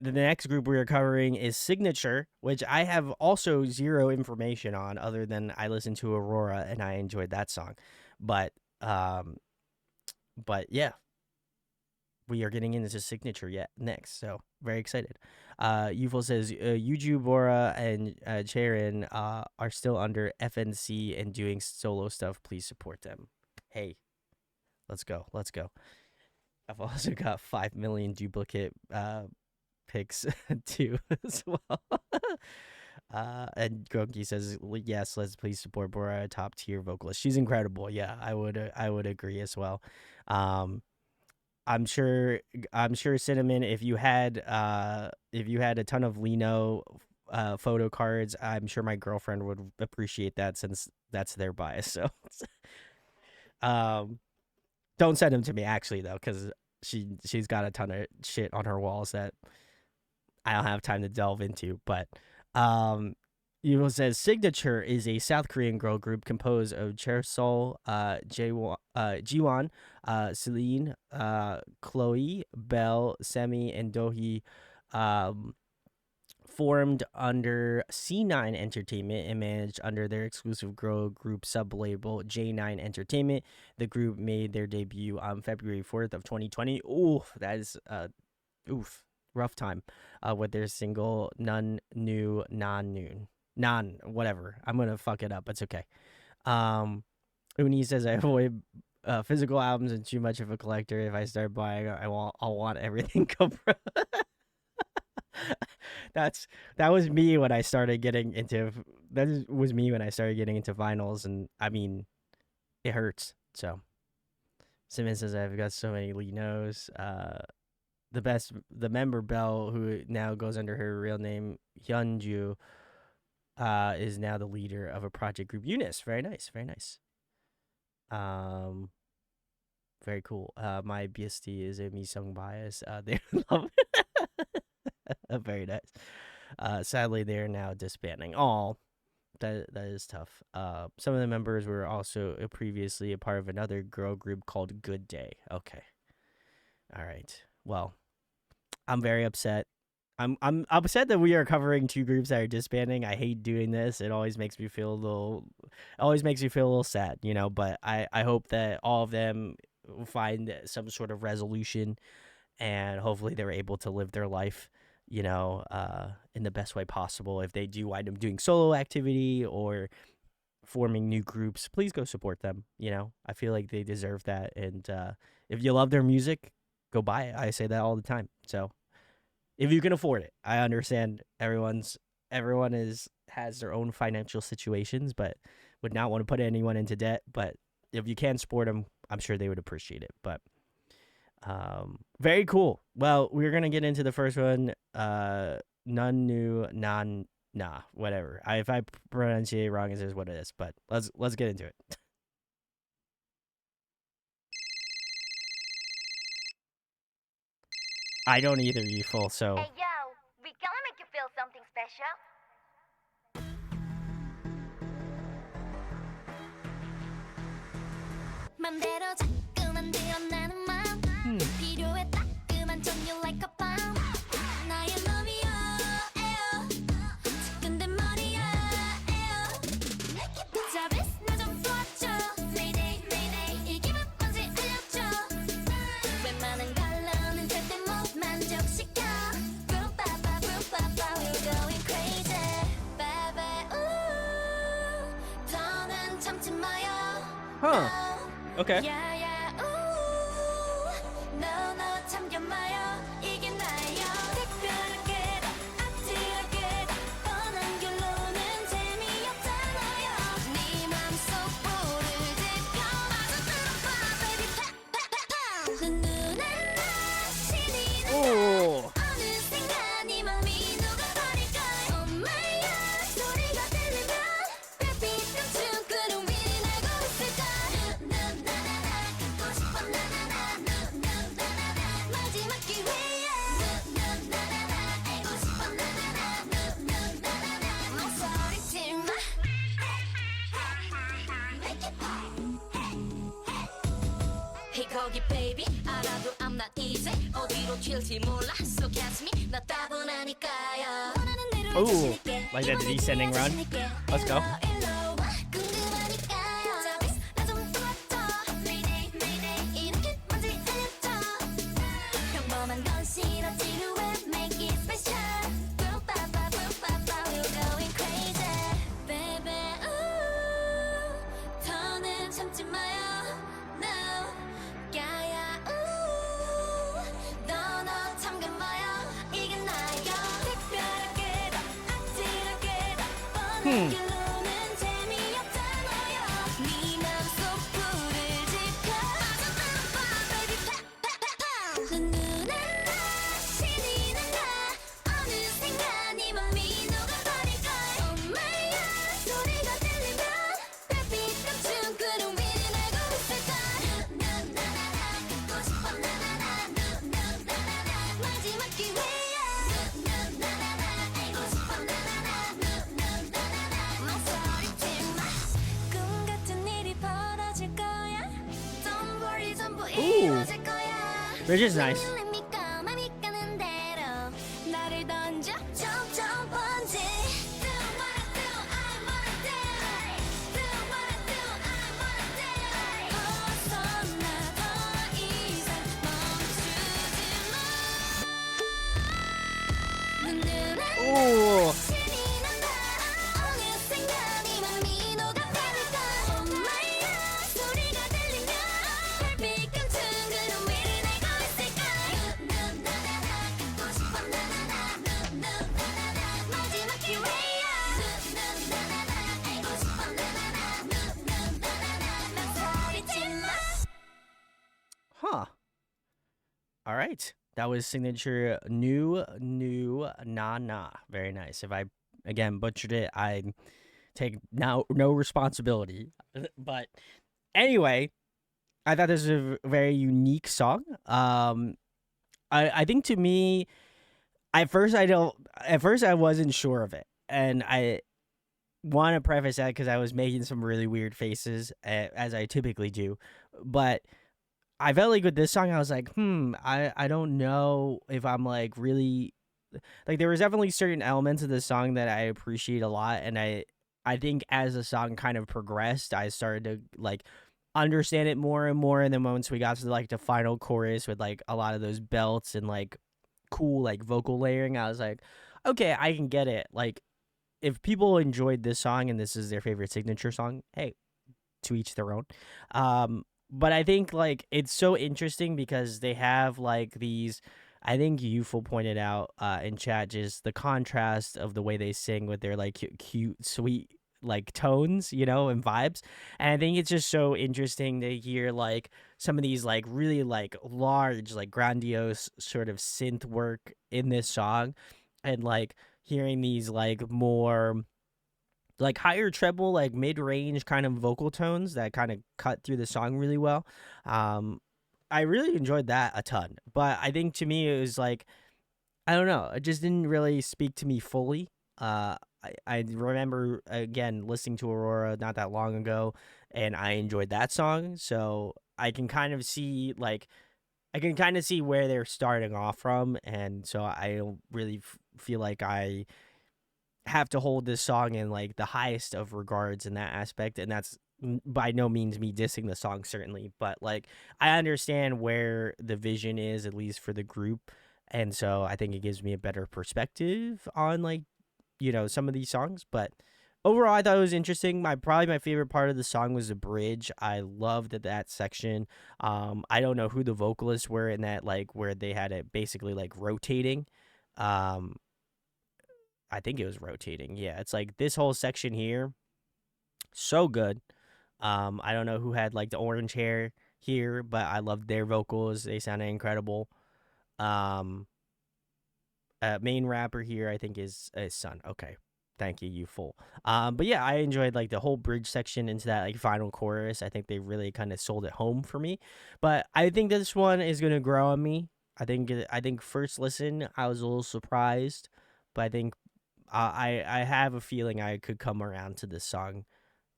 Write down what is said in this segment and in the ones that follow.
the next group we are covering is Cignature, which I have also zero information on other than I listened to Aurora and I enjoyed that song. But yeah, we are getting into Cignature yet next, so very excited. UFO says Yuju, Bora, and Charon are still under FNC and doing solo stuff. Please support them. Hey, let's go. I've also got 5 million duplicate picks too as well. And Grunky says yes, let's please support Bora, a top tier vocalist. She's incredible. Yeah, I would agree as well. I'm sure Cinnamon, if you had a ton of Lino photo cards, I'm sure my girlfriend would appreciate that since that's their bias. So don't send them to me actually though, because she's got a ton of shit on her walls that I don't have time to delve into. But Yuvo says Cignature is a South Korean girl group composed of Chersol, Jiwon, Celine, Chloe, Belle, Semi, and Dohee. Formed under C9 Entertainment and managed under their exclusive girl group sub-label J9 Entertainment. The group made their debut on February 4th of 2020. Ooh, that is rough time. With their single None New Non Noon. Non, whatever. I'm gonna fuck it up. It's okay. Uni says I avoid physical albums and too much of a collector. If I start buying, I'll want everything Cobra. that was me when I started getting into vinyls, and I mean, it hurts. So Simmons says I've got so many Linos. The member Belle, who now goes under her real name Hyunju, is now the leader of a project group, Eunice. Very nice. Very cool. My BST is a Misung bias. They love it. Very nice. Sadly, they are now disbanding. Oh, that is tough. Some of the members were also previously a part of another girl group called Good Day. Okay. All right. Well, I'm very upset. I'm upset that we are covering two groups that are disbanding. I hate doing this. It always makes me feel a little sad, you know, but I hope that all of them find some sort of resolution and hopefully they're able to live their life, you know, in the best way possible. If they do wind up doing solo activity or forming new groups, please go support them. You know, I feel like they deserve that. And if you love their music, go buy it. I say that all the time. So if you can afford it, I understand everyone has their own financial situations, but would not want to put anyone into debt. But if you can support them, I'm sure they would appreciate it. But very cool. Well, we're gonna get into the first one. None new, non nah, whatever. If I pronounce it wrong, it is what it is. But let's get into it. I don't either, you fool. So. Hey yo, we gonna make you feel something special. 맘대로 자꾸만 되어나는 마음 필요해 따끔한 정열 like a bomb 나의 놈이야 에어 지끈대 머리야 에어 서비스 나좀 도와줘 Mayday Mayday 이 기분 뭔지 알려줘 웬만한 걸로는 절대 못 만족시켜 Boom-ba-ba, boom-ba-ba, we're going crazy Baby, ooh 더는 참지 마요 Huh. Okay. Oh. 거기 baby 알아도 I'm not easy 어디로 튈지 몰라 So catch me 나 따분 Ooh, like that descending run. Let's go. Hmm. Ooh, Bridge is nice. Ooh. Huh. All right. That was Cignature new na na. Very nice. If I again butchered it, I take now no responsibility. But anyway, I thought this was a very unique song. I think to me, at first I wasn't sure of it, and I want to preface that because I was making some really weird faces as I typically do, but I felt like with this song, I was like, I don't know if I'm like really like there was definitely certain elements of the song that I appreciate a lot, and I think as the song kind of progressed, I started to like understand it more and more. And then once we got to like the final chorus with like a lot of those belts and like cool like vocal layering, I was like, okay, I can get it. Like if people enjoyed this song and this is their favorite Signature song, hey, to each their own. But I think like it's so interesting because they have like these. I think Youthful pointed out in chat just the contrast of the way they sing with their like cute, sweet like tones, and vibes. And I think it's just so interesting to hear like some of these like really like large, like grandiose sort of synth work in this song, and like hearing these like more like higher treble, like mid range kind of vocal tones that kind of cut through the song really well. Um, I really enjoyed that a ton. But I think to me, it was like, I don't know, it just didn't really speak to me fully. I remember, again, listening to Aurora not that long ago, and I enjoyed that song. So I can kind of see, like, I can kind of see where they're starting off from. And so I don't really feel like I have to hold this song in like the highest of regards in that aspect, and that's by no means me dissing the song, certainly, but like I understand where the vision is, at least for the group, and so I think it gives me a better perspective on like some of these songs. But overall, I thought it was interesting. Probably my favorite part of the song was the bridge. I loved that section. I don't know who the vocalists were in that, like where they had it basically like rotating. um I think it was rotating. Yeah, it's like this whole section here, so good. I don't know who had like the orange hair here, but I loved their vocals. They sounded incredible. Um, main rapper here, I think is Sun. Okay, thank you, Youthful. But yeah, I enjoyed like the whole bridge section into that like final chorus. I think they really kind of sold it home for me. But I think this one is gonna grow on me. I think first listen, I was a little surprised, but I think I have a feeling I could come around to this song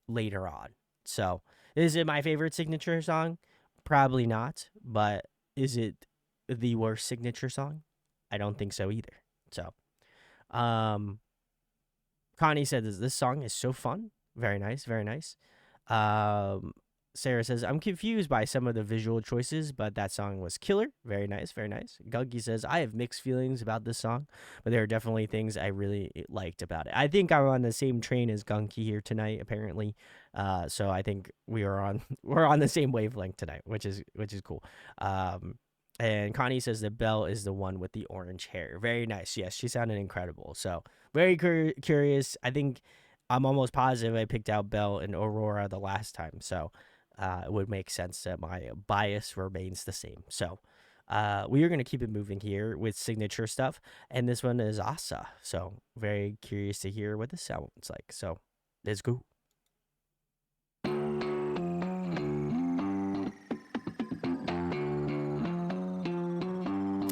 later on. So, is it my favorite Signature song? Probably not. But is it the worst Signature song? I don't think so either. So, Um, Connie said this song is so fun. Very nice, very nice. Um, Sarah says, I'm confused by some of the visual choices, but that song was killer. Very nice, very nice. Gunky says, I have mixed feelings about this song, but there are definitely things I really liked about it. I think I'm on the same train as Gunky here tonight, apparently. So I think we are on we're on the same wavelength tonight, which is cool. And Connie says that Belle is the one with the orange hair. Very nice. Yes, she sounded incredible. So very curious. I think I'm almost positive I picked out Belle and Aurora the last time. So it would make sense that my bias remains the same. So we are going to keep it moving here with signature stuff. And this one is Asa. So very curious to hear what this sounds like. So let's go.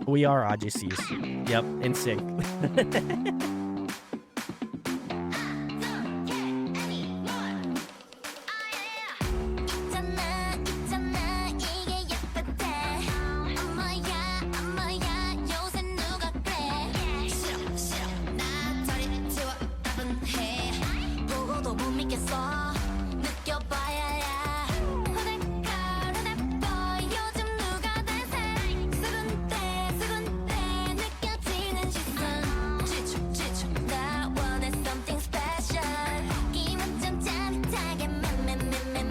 We are Odysseys. Yep, in sync. 있잖아 있잖아 이게 예쁘대 어머야 어머야 요새 누가 그래 싫어 싫어 나 저리 치워 따분해 보고도 못 믿겠어 느껴봐야 야 후대가 후대보이 요즘 누가 대세 수근대 느껴지는 시선 지쳐 지쳐 나 원해 something special 기분 좀 짜릿하게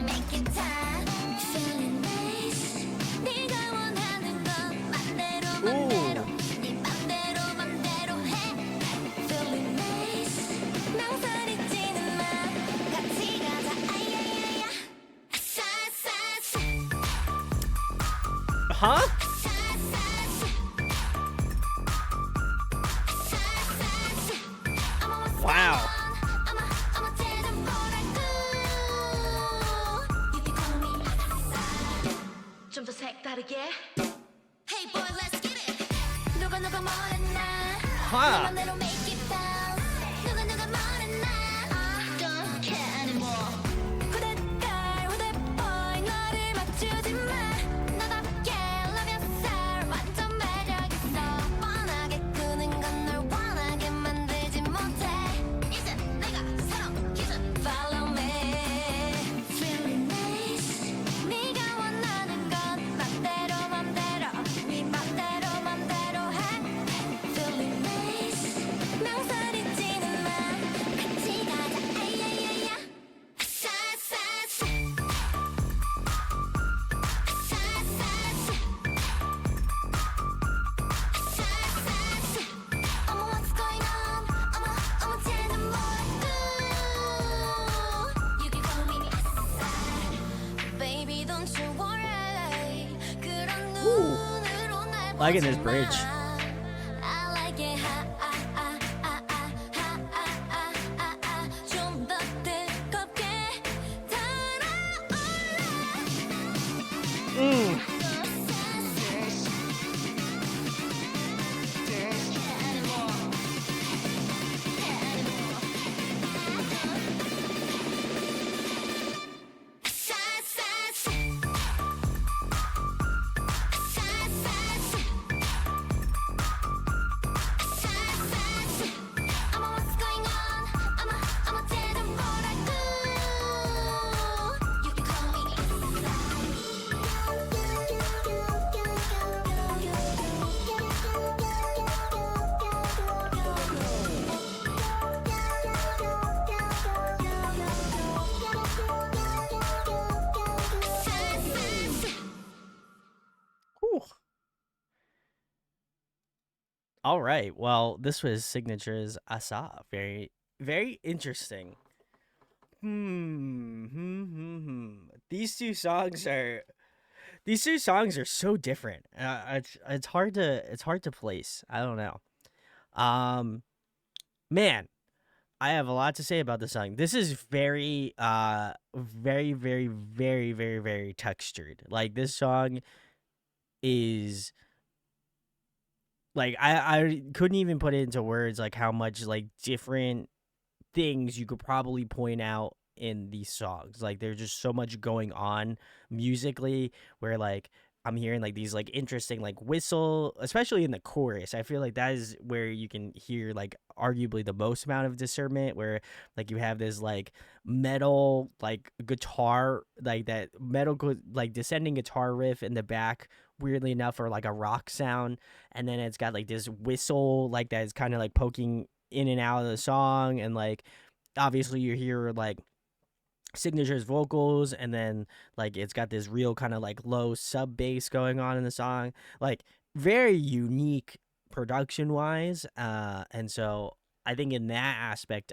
make it time feeling nice 네가 원하는 건 맘대로 맘대로 네 맘대로 맘대로 해 feeling nice 낭설이 찌는 맘 같이 가자 아야야야 아싸싸싸 Huh? Wow. 좀 더 색다르게 Hey boy let's get it 누가 뭐랬나 Huh. 내 맘대로 make it bounce 누가 뭐랬나 I don't care anymore 후대딸 후대보이 너를 맞추지 마 너답게 love yourself 완전 매력있어 뻔하게 꾸는 건 널 원하게 만들지 못해 이제 내가 새로운 기준 Follow me Feeling nice 네가 원하는 건 맘대로 맘대로 네 맘대로 맘대로 해 Feeling nice 낭설이 찌는 맘 같이 가자 아야야야 아싸싸싸 아싸싸싸 어머 what's going on 어머 쟤는 뭐라고 You can call me 아싸 Baby don't you worry 그런 눈으로 날 Liking this 보지 bridge. 마. I like it 좀 더 뜨겁게 달아올라 what's going on 어머 쟤는 뭐라고 You can call me Whew. All right. Well, this was Signature's Asa. Very, very interesting. These two songs are so different. It's hard to place. I don't know. Um, man, I have a lot to say about this song. This is very textured. Like this song is like I couldn't even put it into words like how much like different things you could probably point out in these songs. Like there's just so much going on musically where like I'm hearing like these like interesting like whistle, especially in the chorus. I feel like that is where you can hear like arguably the most amount of discernment, where like you have this like metal like guitar, like that metal like descending guitar riff in the back, weirdly enough, or like a rock sound, and then it's got like this whistle like that is kind of like poking in and out of the song, and like obviously you hear like Signature's vocals, and then like it's got this real kind of like low sub bass going on in the song, like very unique production wise. And so I think in that aspect,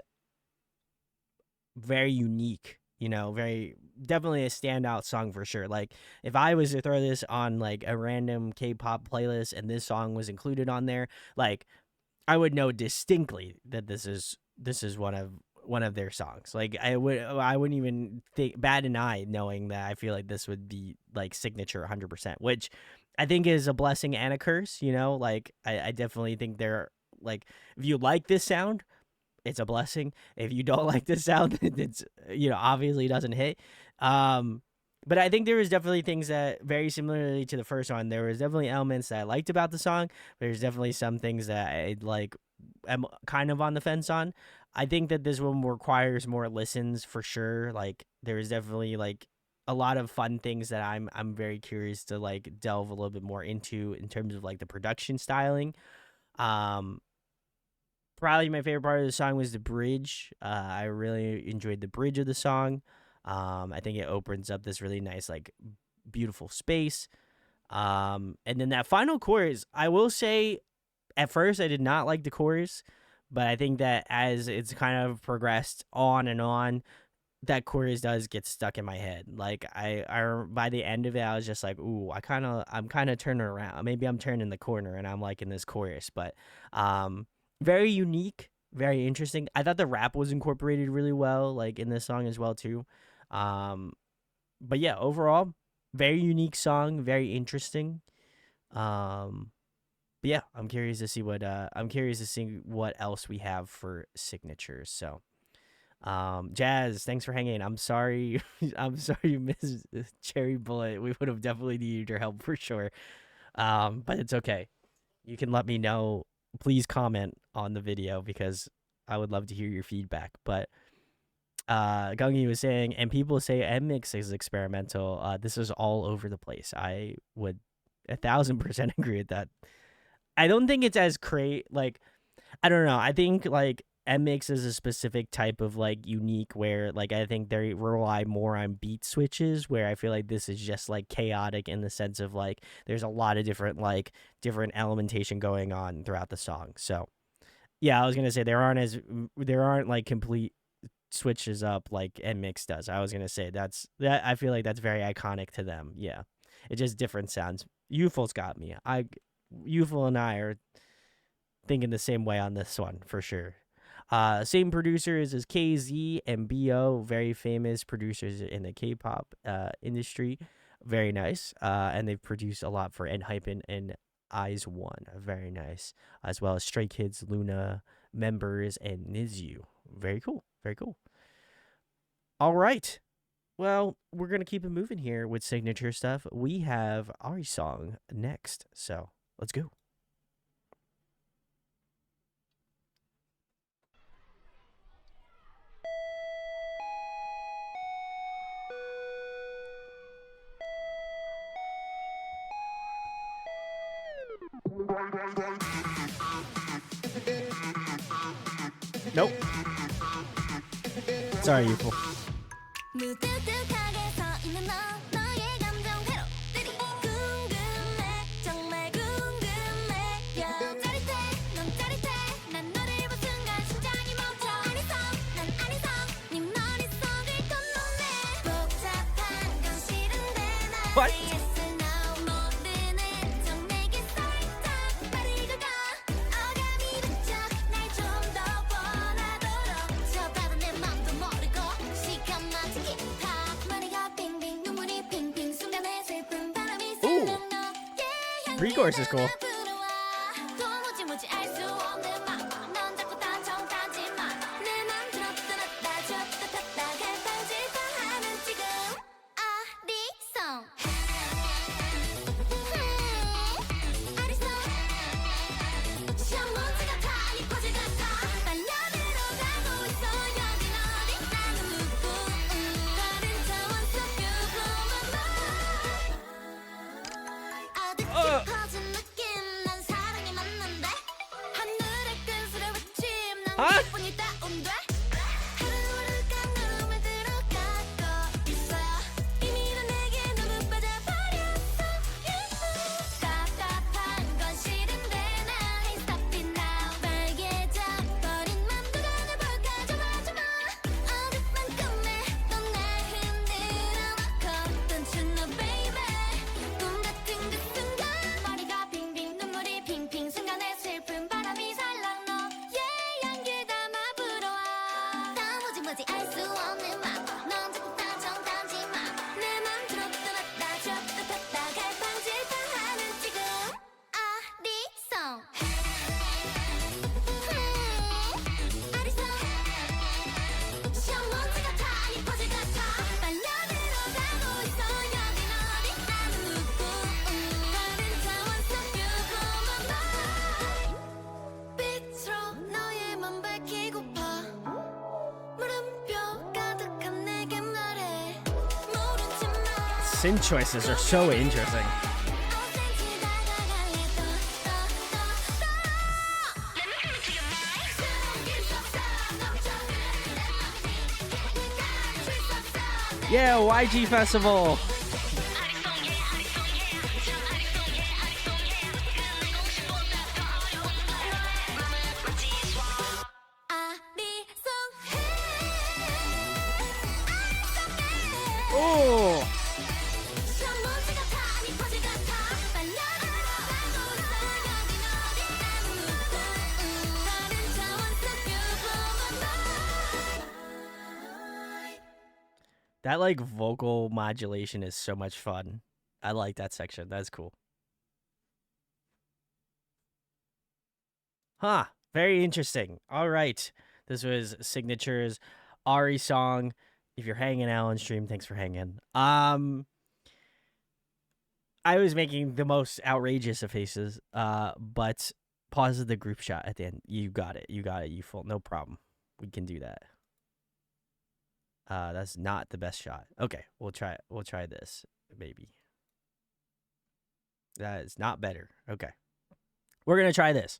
very unique, very definitely a standout song for sure. Like if I was to throw this on like a random K-pop playlist and this song was included on there, like I would know distinctly that this is one of their songs. Like I wouldn't even think bat an eye knowing that I feel like this would be like Signature 100%, which I think is a blessing and a curse. Like I definitely think they're like, if you like this sound, it's a blessing. If you don't like this sound, it's obviously doesn't hit. Um, but I think there was definitely things that very similarly to the first one. There was definitely elements that I liked about the song. There's definitely some things that I like am kind of on the fence on. I think that this one requires more listens for sure. Like there is definitely like a lot of fun things that I'm very curious to like delve a little bit more into in terms of like the production styling. Um, Probably my favorite part of the song was the bridge. I really enjoyed the bridge of the song. I think it opens up this really nice, like, beautiful space. And then that final chorus, I will say, at first I did not like the chorus, but I think that as it's kind of progressed on and on, that chorus does get stuck in my head. Like I by the end of it, I was just like, ooh, I'm kind of turning around. Maybe I'm turning the corner, and I'm liking this chorus. But um, very unique, very interesting. I thought the rap was incorporated really well, like in this song as well too. Um, but yeah, overall, very unique song, very interesting. Um, but yeah, I'm curious to see what else we have for signatures. So. Jazz, thanks for hanging. I'm sorry. I'm sorry you missed Cherry Bullet. We would have definitely needed your help for sure. But it's okay. You can let me know. Please comment on the video because I would love to hear your feedback. But Gungi was saying, and people say M-Mix is experimental. This is all over the place. I would 1,000% agree with that. I don't think it's as like I don't know. I think like MX is a specific type of like unique where like I think they rely more on beat switches, where I feel like this is just like chaotic in the sense of like there's a lot of different elementation going on throughout the song. So yeah, I was gonna say there aren't like complete switches up like MX does. I was gonna say that I feel like that's very iconic to them. Yeah, it's just different sounds. Youthful's got me. Youthful and I are thinking the same way on this one for sure. Same producers as KZ and BO, very famous producers in the K-pop industry. Very nice. And they've produced a lot for ENHYPEN and Eyes One. Very nice. As well as Stray Kids, Luna members, and Nizu. Very cool. Very cool. All right. Well, we're going to keep it moving here with signature stuff. We have our song next. So let's go. Nope. Sorry, Youthful. 무뚝뚝하게 서 있는 너의 감정 회로들이 궁금해 정말 궁금해 짜릿해 넌 짜릿해 난 너를 본 순간 심장이 멈춰 난 아니성 네 머릿속을 건너네 복잡한 건 싫은데 난 What? yes or no 모든 애정 내게 살짝 발을 긁어 어감이 번쩍 날 좀 더 원하도록 쳐다본 내 맘도 모르고 시간 맞은 힙합 머리가 빙빙 눈물이 핑핑 순간의 슬픈 바람이 Ooh. 새는 너의 Pre-chorus is cool. 향기가 불어와 도무지 알 수 없는 맘넌 자꾸 단정하지만 내 맘 들었다 놨다 줬다 폈다 갈팡질팡하는 지금 어디서 Huh? Synth choices are so interesting. Yeah, YG Festival. Oh. That like vocal modulation is so much fun. I like that section. That's cool. Huh. Very interesting. All right. This was Cignature's Ari song. If you're hanging out on stream, thanks for hanging. I was making the most outrageous of faces. But pause the group shot at the end. You got it. You got it. You full. No problem. We can do that. That's not the best shot. Okay, we'll try it. We'll try this, maybe. That is not better. Okay. We're gonna try this.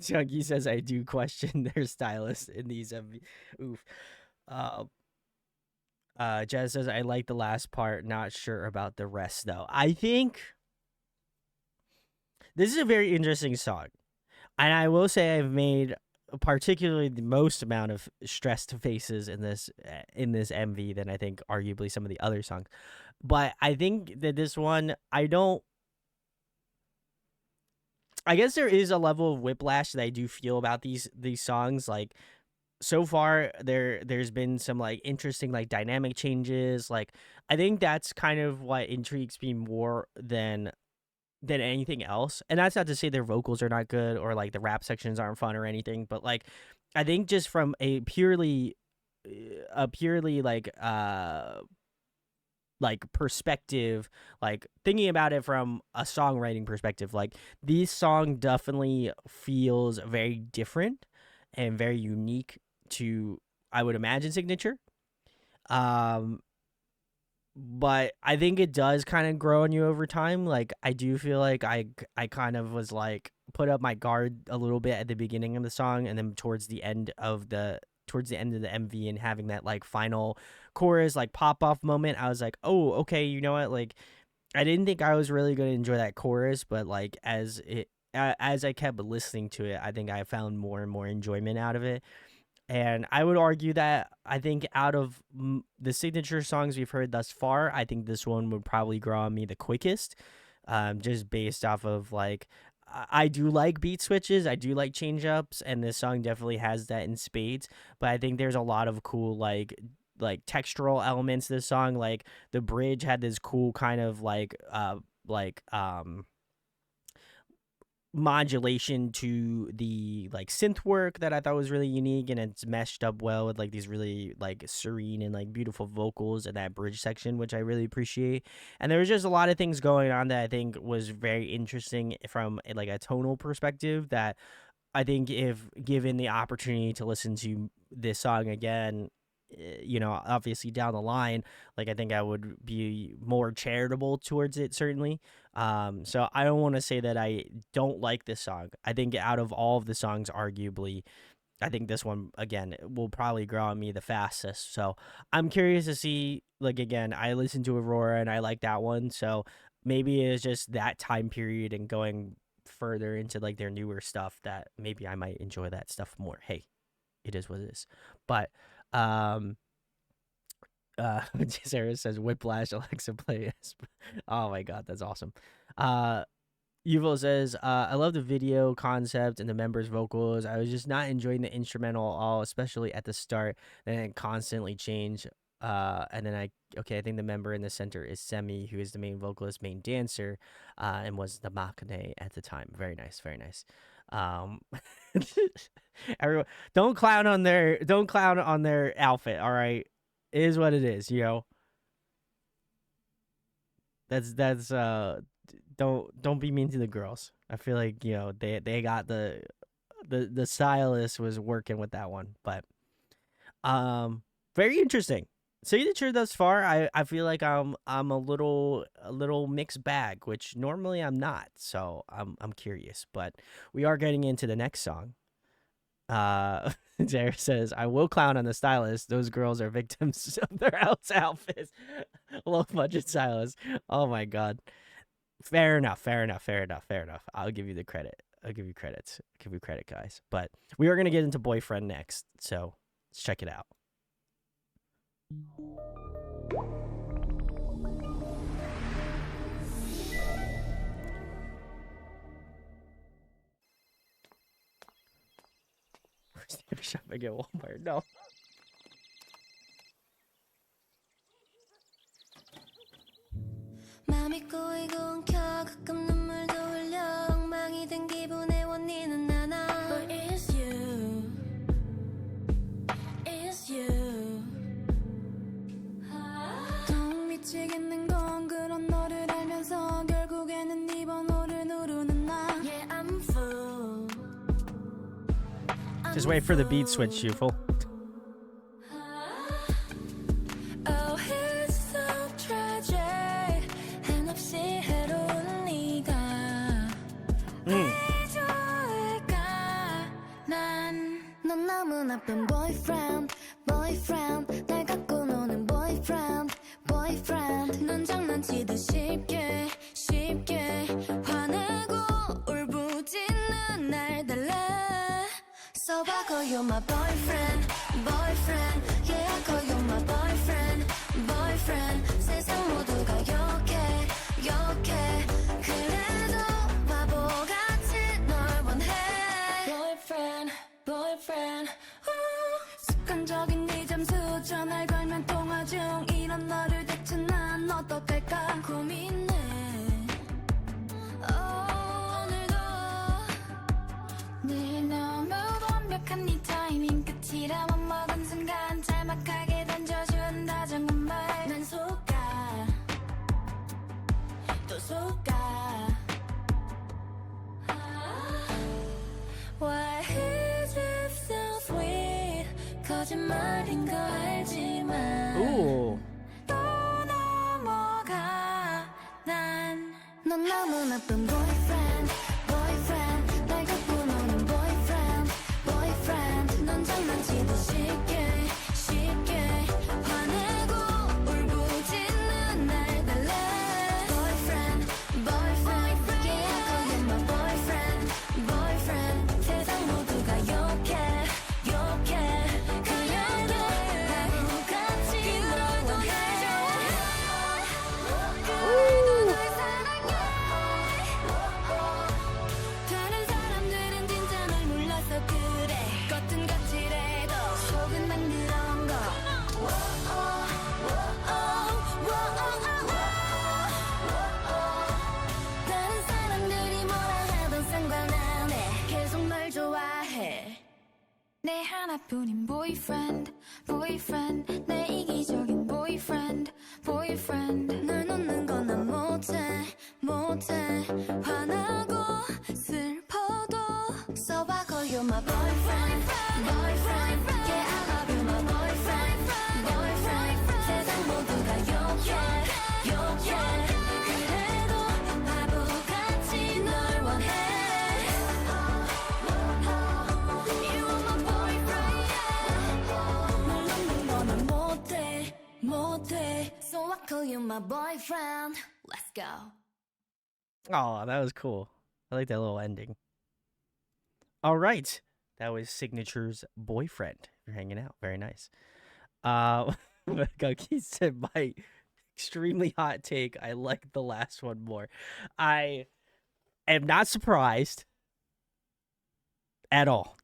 Chunky says I do question their stylist in these MV. Oof. Jazz says I like the last part, not sure about the rest though. I think this is a very interesting song. And I will say I've made particularly the most amount of stressed faces in this MV than I think arguably some of the other songs. But I think that this one, I guess there is a level of whiplash that I do feel about these songs. Like so far there's been some like interesting like dynamic changes. Like I think that's kind of what intrigues me more than anything else. And that's not to say their vocals are not good or like the rap sections aren't fun or anything, but like I think just from a purely like perspective, like thinking about it from a songwriting perspective, like this song definitely feels very different and very unique to, I would imagine, Cignature. But I think it does kind of grow on you over time. Like I do feel like I kind of was like put up my guard a little bit at the beginning of the song, and then towards the end of the MV and having that like final chorus like pop off moment, I was like, oh, okay, you know what? Like I didn't think I was really going to enjoy that chorus, but like as I kept listening to it, I think I found more and more enjoyment out of it. And I would argue that I think out of the Cignature songs we've heard thus far, I think this one would probably grow on me the quickest, just based off of like, I do like beat switches, I do like change ups, and this song definitely has that in spades. But I think there's a lot of cool like textural elements to this song. Like the bridge had this cool kind of like modulation to the like synth work that I thought was really unique, and it's meshed up well with like these really like serene and like beautiful vocals in that bridge section, which I really appreciate. And there was just a lot of things going on that I think was very interesting from like a tonal perspective, that I think if given the opportunity to listen to this song again, obviously down the line, like I think I would be more charitable towards it, certainly. So I don't want to say that I don't like this song. I think out of all of the songs, arguably, I think this one again will probably grow on me the fastest. So I'm curious to see. Like again, I listened to Aurora and I like that one. So maybe it's just that time period and going further into like their newer stuff that maybe I might enjoy that stuff more. Hey, it is what it is. But um Sarah says Whiplash, Alexa play. Oh my god, that's awesome. Yuval says, I love the video concept and the members' vocals. I was just not enjoying the instrumental at all, especially at the start. Then it constantly changed. And then I think the member in the center is Semi, who is the main vocalist, main dancer, and was the maknae at the time. Very nice, very nice. Um, everyone, don't clown on their outfit. All right, it is what it is. That's don't be mean to the girls. I feel like they got the stylist was working with that one, but very interesting. Signature thus far, I feel like I'm a little mixed bag, which normally I'm not. So I'm curious, but we are getting into the next song. Jared says, I will clown on the stylist. Those girls are victims of their house outfits. Low budget stylist. Oh my god. Fair enough. I'll give you the credit. I'll give you credits. Give you credit, guys. But we are going to get into Boyfriend next. So let's check it out. Shopping at Walmart. No. 맘이 꼬이고 엉켜 가끔 눈물도 흘려 엉망이 된 기분의 원인은 나나 But it's you It's you 더 미치겠는 건 그런 너를 알면서 결국에는 네 번호를 누르는 나 Yeah I'm full Just wait for the beat switch, Shufel. 나쁜 boyfriend 날 갖고 노는 boyfriend 넌 장난치듯 쉽게 화내고 울부짖는 날 달래 So I call you my boyfriend Yeah I call you my boyfriend 세상 모두가 욕해 그래도 바보같이 널 원해 boyfriend 습관적인 네 잠수 전화를 걸면 통화 중 이런 너를 대체 난 어떡할까 고민해 오늘도 늘 너무 완벽한 네 타이밍 끝이라 맘먹은 순간 짤막하게 던져준 다정한 말 난 속아 또 속아 Why is it so sweet 거짓말인 거 알지만 Ooh. 또 넘어가 난 넌 너무 나쁜 boyfriend 날 갖고 노는 boyfriend 넌 장난치듯 쉽게 화내고 울부짖는 날 달래 boyfriend Yeah I call you my boyfriend 세상 모두가 욕해 그래도 바보같이 널 원해 그래도 널 사랑해 다른 사람들은 진짜 널 몰라서 그래 겉은 거칠해도 속은 난 그런 거 다른 사람들이 뭐라 하던 상관 안 해 계속 널 좋아해 내 하나뿐인 boyfriend 내 이기적인 boyfriend 널 놓는 건 난 못해 화나고 슬퍼도 So I call you my boyfriend Yeah I love you my boyfriend my boyfriend. Let's go. Oh, that was cool. I like that little ending. All right. That was Signature's Boyfriend. You're hanging out. Very nice. Gunky said, my extremely hot take, I like the last one more. I am not surprised at all.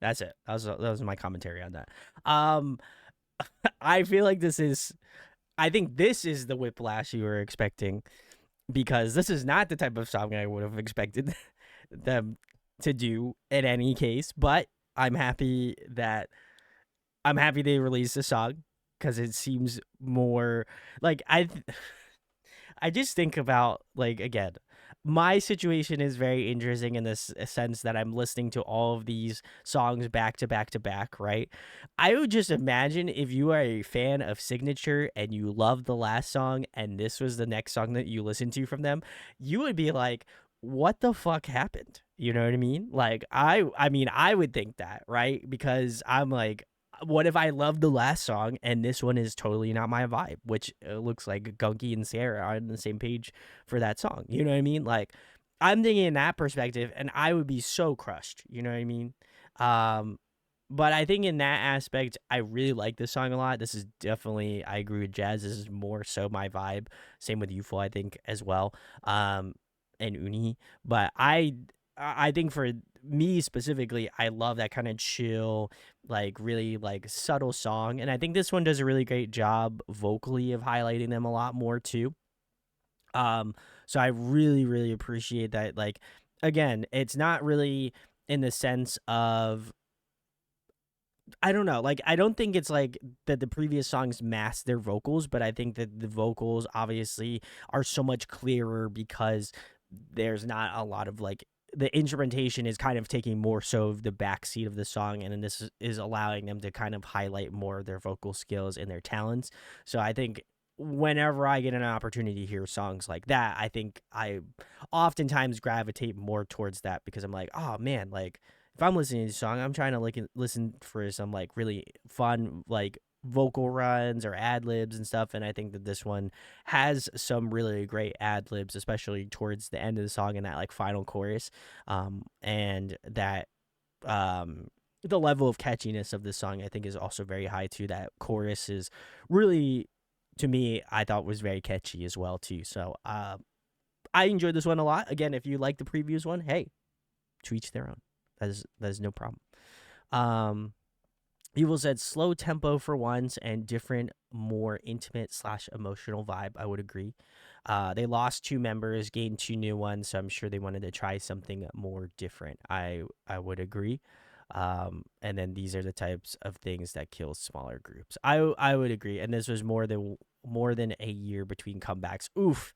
That's it. That was my commentary on that. I feel like I think this is the whiplash you were expecting, because this is not the type of song I would have expected them to do in any case. But I'm happy they released the song, because it seems more like I just think about, like, again, my situation is very interesting in this sense that I'm listening to all of these songs back to back to back, right? I would just imagine if you are a fan of Cignature and you loved the last song and this was the next song that you listened to from them, you would be like, what the fuck happened? You know what I mean? Like, I mean, I would think that, right? Because I'm like, what if I love the last song and this one is totally not my vibe? Which looks like Gunky and Sarah are on the same page for that song. You know what I mean? Like, I'm thinking in that perspective, and I would be so crushed. You know what I mean? But I think in that aspect, I really like this song a lot. This is definitely, I agree with Jazz. This is more so my vibe. Same with Youthful, I think, as well. And Uni. But I think for me specifically, I love that kind of chill, like, really, like, subtle song. And I think this one does a really great job vocally of highlighting them a lot more too. So I really, really appreciate that. Like, again, it's not really in the sense of, I don't know. Like, I don't think it's like that the previous songs mask their vocals, but I think that the vocals obviously are so much clearer because there's not a lot of, like, the instrumentation is kind of taking more so of the backseat of the song, and then this is allowing them to kind of highlight more of their vocal skills and their talents. So I think whenever I get an opportunity to hear songs like that, I think I oftentimes gravitate more towards that, because I'm like, oh man, like, if I'm listening to a song, I'm trying to, like, listen for some, like, really fun, like, vocal runs or ad libs and stuff. And I think that this one has some really great ad libs, especially towards the end of the song and that, like, final chorus. And that, the level of catchiness of this song, I think, is also very high too. That chorus is really, to me, I thought was very catchy as well too. So, I enjoyed this one a lot. Again, if you like the previous one, hey, to each their own. That is no problem. Evil said slow tempo for once and different, more intimate / emotional vibe. I would agree. They lost 2 members, gained 2 new ones, so I'm sure they wanted to try something more different. I would agree. And then these are the types of things that kill smaller groups. I would agree. And this was more than a year between comebacks. Oof.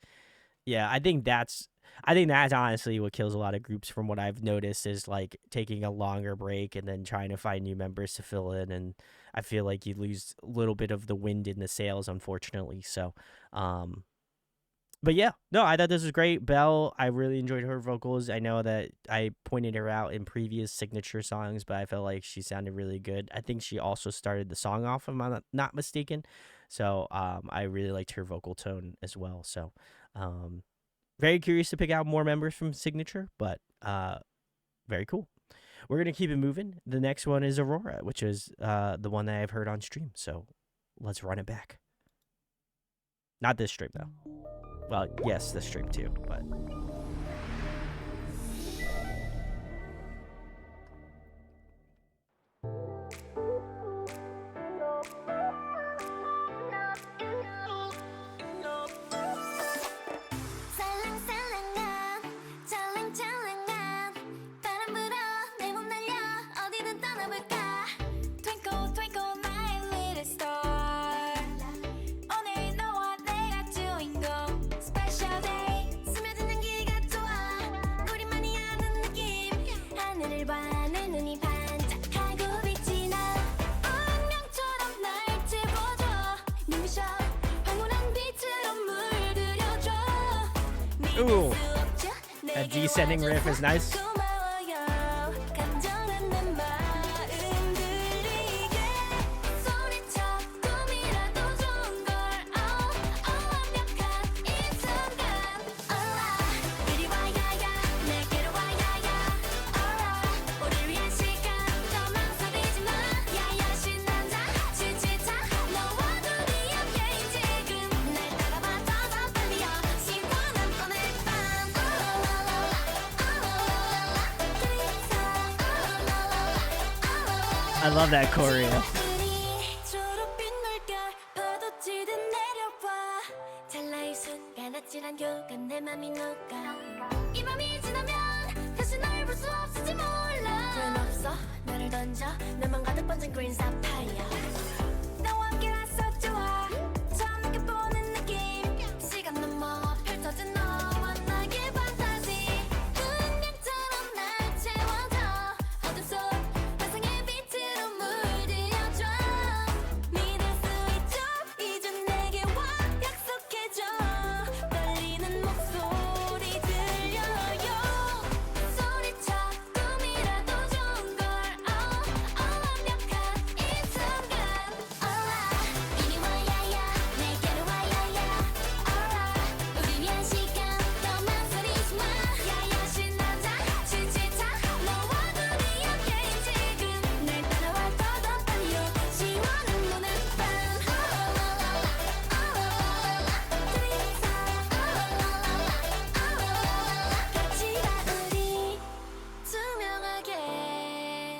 Yeah, I think that's honestly what kills a lot of groups, from what I've noticed, is, like, taking a longer break and then trying to find new members to fill in. And I feel like you lose a little bit of the wind in the sails, unfortunately. So, but yeah, no, I thought this was great. Belle, I really enjoyed her vocals. I know that I pointed her out in previous Cignature songs, but I felt like she sounded really good. I think she also started the song off, if I'm not mistaken. So, I really liked her vocal tone as well. So, very curious to pick out more members from Cignature, but very cool. We're going to keep it moving. The next one is Aurora, which is the one that I've heard on stream. So let's run it back. Not this stream, though. Well, yes, this stream too, but... 살랑살랑한 찰랑찰랑한 바람 불어 내 몸 날려 어디든 떠나볼까 Twinkle twinkle my little star 오늘 너와 내가 주인공 Special day 스며든 향기가 좋아 우리만이 아는 느낌 하늘을 봐 내 눈이 반짝하고 빛이 나 운명처럼 날 채워줘 눈부셔 황홀한 빛으로 물들여줘 Ooh, that descending riff is nice. I love that choreo. 초록빛 물결 파도치듯 내려와 찰나 이 순간 아찔한 교감 내 맘이 녹아 이 밤이 지나면 다시 널 볼 수 없을지 몰라 후회는 없어 나를 던져 나만 가득 번진 green sapphire 나와 함께라서 좋아 처음 느껴보는 느낌 시간 넘어 펼쳐진 너와 나의 판타지 운명처럼 날 채워줘 어둠 속 환상의 빛으로 물들여줘 믿을 수 있죠 이제 내게 와 약속해줘 떨리는 목소리 들려요 소리쳐 꿈이라도 좋은 걸 완벽한 이 순간 Alright 이리 와야야 내게로 와야야 Alright 우리 위한 시간 더 망설이지 마 야야 신난다 지치자 너와 둘이 함께인 지금 날 따라와 더 빨려 시원한 노는 밤 같이 가 우리 투명하게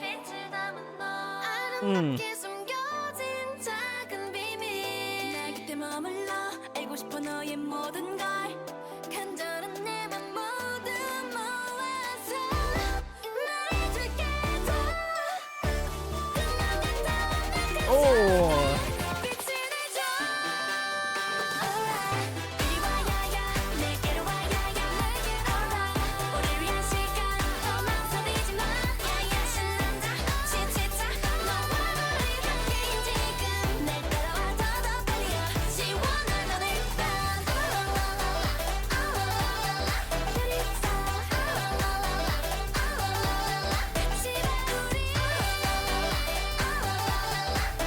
빛을 담은 너 아름답게 숨겨진 작은 비밀 내 곁에 머물러 알고 싶어 너의 모든 걸 간절한 내 맘 모두 모아서 말해줄게 더 그만한 더 오. 빛을 내줘 Alright 이리 와야야 내게로 와야야 Alright 우리 위한 시간 더 망설이지 마 야야 신난다 지치자 너와 우리 함께인 지금 날 따라와 더 빨려 시원한 오늘 밤 둘이서 같이 가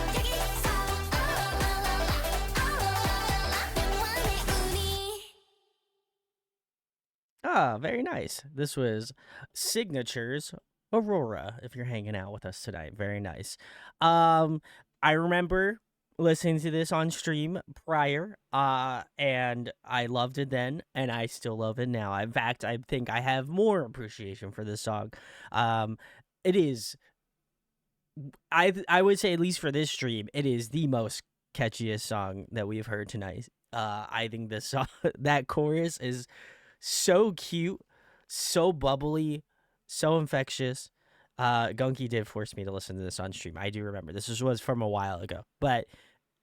우리 여기서 영원히 우리 Ah, very nice. This was Signature's Aurora, if you're hanging out with us tonight. Very nice. I remember listening to this on stream prior, and I loved it then, and I still love it now. In fact, I think I have more appreciation for this song. It is, I would say, at least for this stream, it is the most catchiest song that we've heard tonight. I think this song, that chorus is so cute, so bubbly, so infectious. Gunky did force me to listen to this on stream. I do remember this was from a while ago, but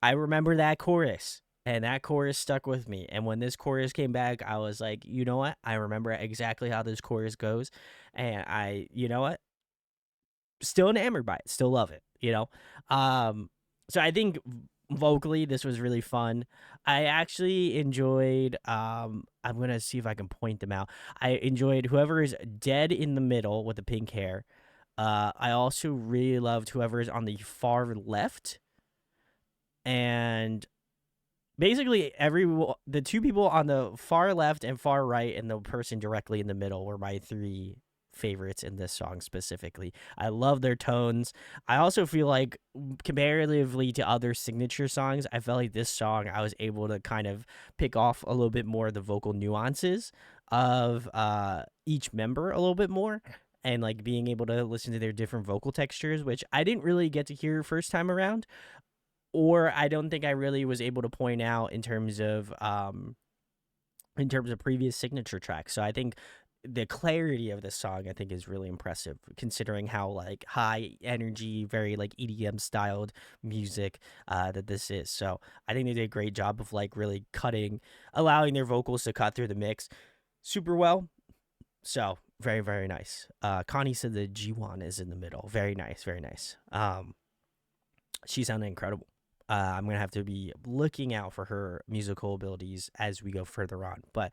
I remember that chorus, and that chorus stuck with me. And when this chorus came back, I was like, you know what? I remember exactly how this chorus goes, and you know what? Still enamored by it. Still love it. So I think vocally this was really fun. I actually enjoyed I'm gonna see if I can point them out. I enjoyed whoever is dead in the middle with the pink hair. I also really loved whoever is on the far left, and basically the two people on the far left and far right and the person directly in the middle were my three favorites in this song specifically. I love their tones. I also feel like comparatively to other signature songs, I felt like this song I was able to kind of pick off a little bit more of the vocal nuances of each member a little bit more, and like being able to listen to their different vocal textures, which I didn't really get to hear first time around, or I don't think I really was able to point out in terms of previous signature tracks. So I think the clarity of this song I think is really impressive, considering how like high energy, very like EDM styled music that this is. So I think they did a great job of like really allowing their vocals to cut through the mix super well. So very, very nice. Connie said the G1 is in the middle. Very nice, very nice. She sounded incredible. I'm gonna have to be looking out for her musical abilities as we go further on. But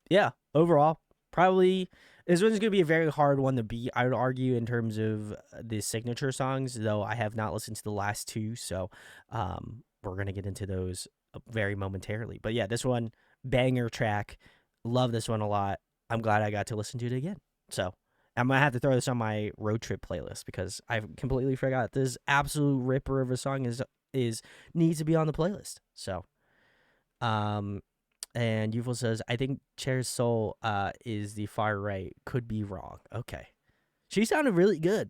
yeah, overall, probably this one's gonna be a very hard one to beat, I would argue, in terms of the signature songs, though I have not listened to the last two, so we're gonna get into those very momentarily. But yeah, this one, banger track. Love this one a lot. I'm glad I got to listen to it again. So I'm gonna have to throw this on my road trip playlist because I completely forgot this absolute ripper of a song needs to be on the playlist. So, and Yufel says, I think Chair's Soul is the far right. Could be wrong. Okay. She sounded really good.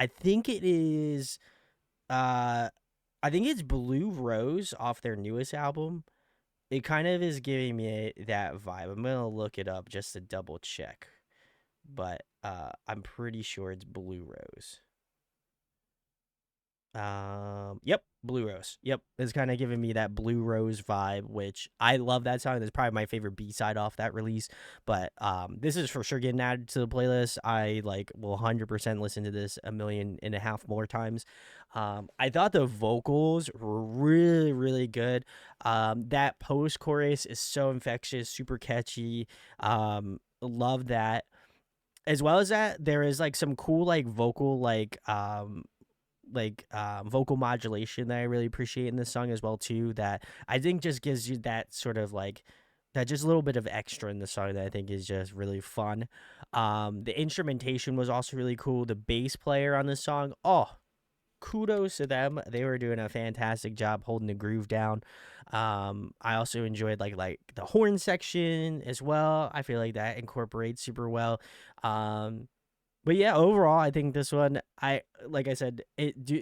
I think it is. Uh, I think it's Blue Rose off their newest album. It kind of is giving me that vibe. I'm gonna look it up just to double check, but I'm pretty sure it's Blue Rose. Yep, Blue Rose. Yep, it's kind of giving me that Blue Rose vibe, which I love that song. That's probably my favorite B side off that release. But this is for sure getting added to the playlist. I like will 100% listen to this 1.5 million more times. I thought the vocals were really, really good. That post chorus is so infectious, super catchy. Love that. As well as that, there is like some cool like vocal vocal modulation that I really appreciate in this song as well too. That I think just gives you that sort of like that just a little bit of extra in the song that I think is just really fun. The instrumentation was also really cool. The bass player on this song, oh, kudos to them. They were doing a fantastic job holding the groove down. I also enjoyed like the horn section as well. I feel like that incorporates super well. But yeah, overall, I think this one, I like I said,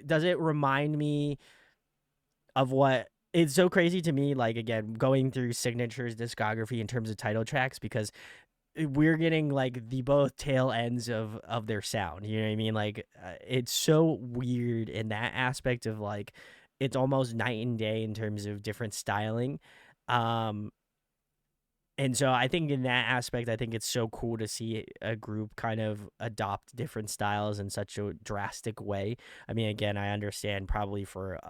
does it remind me of what it's so crazy to me. Like again, going through Signature's discography in terms of title tracks because we're getting like the both tail ends of their sound. You know what I mean? Like it's so weird in that aspect of like it's almost night and day in terms of different styling. Um, and so I think in that aspect, I think it's so cool to see a group kind of adopt different styles in such a drastic way. I mean, again, I understand probably for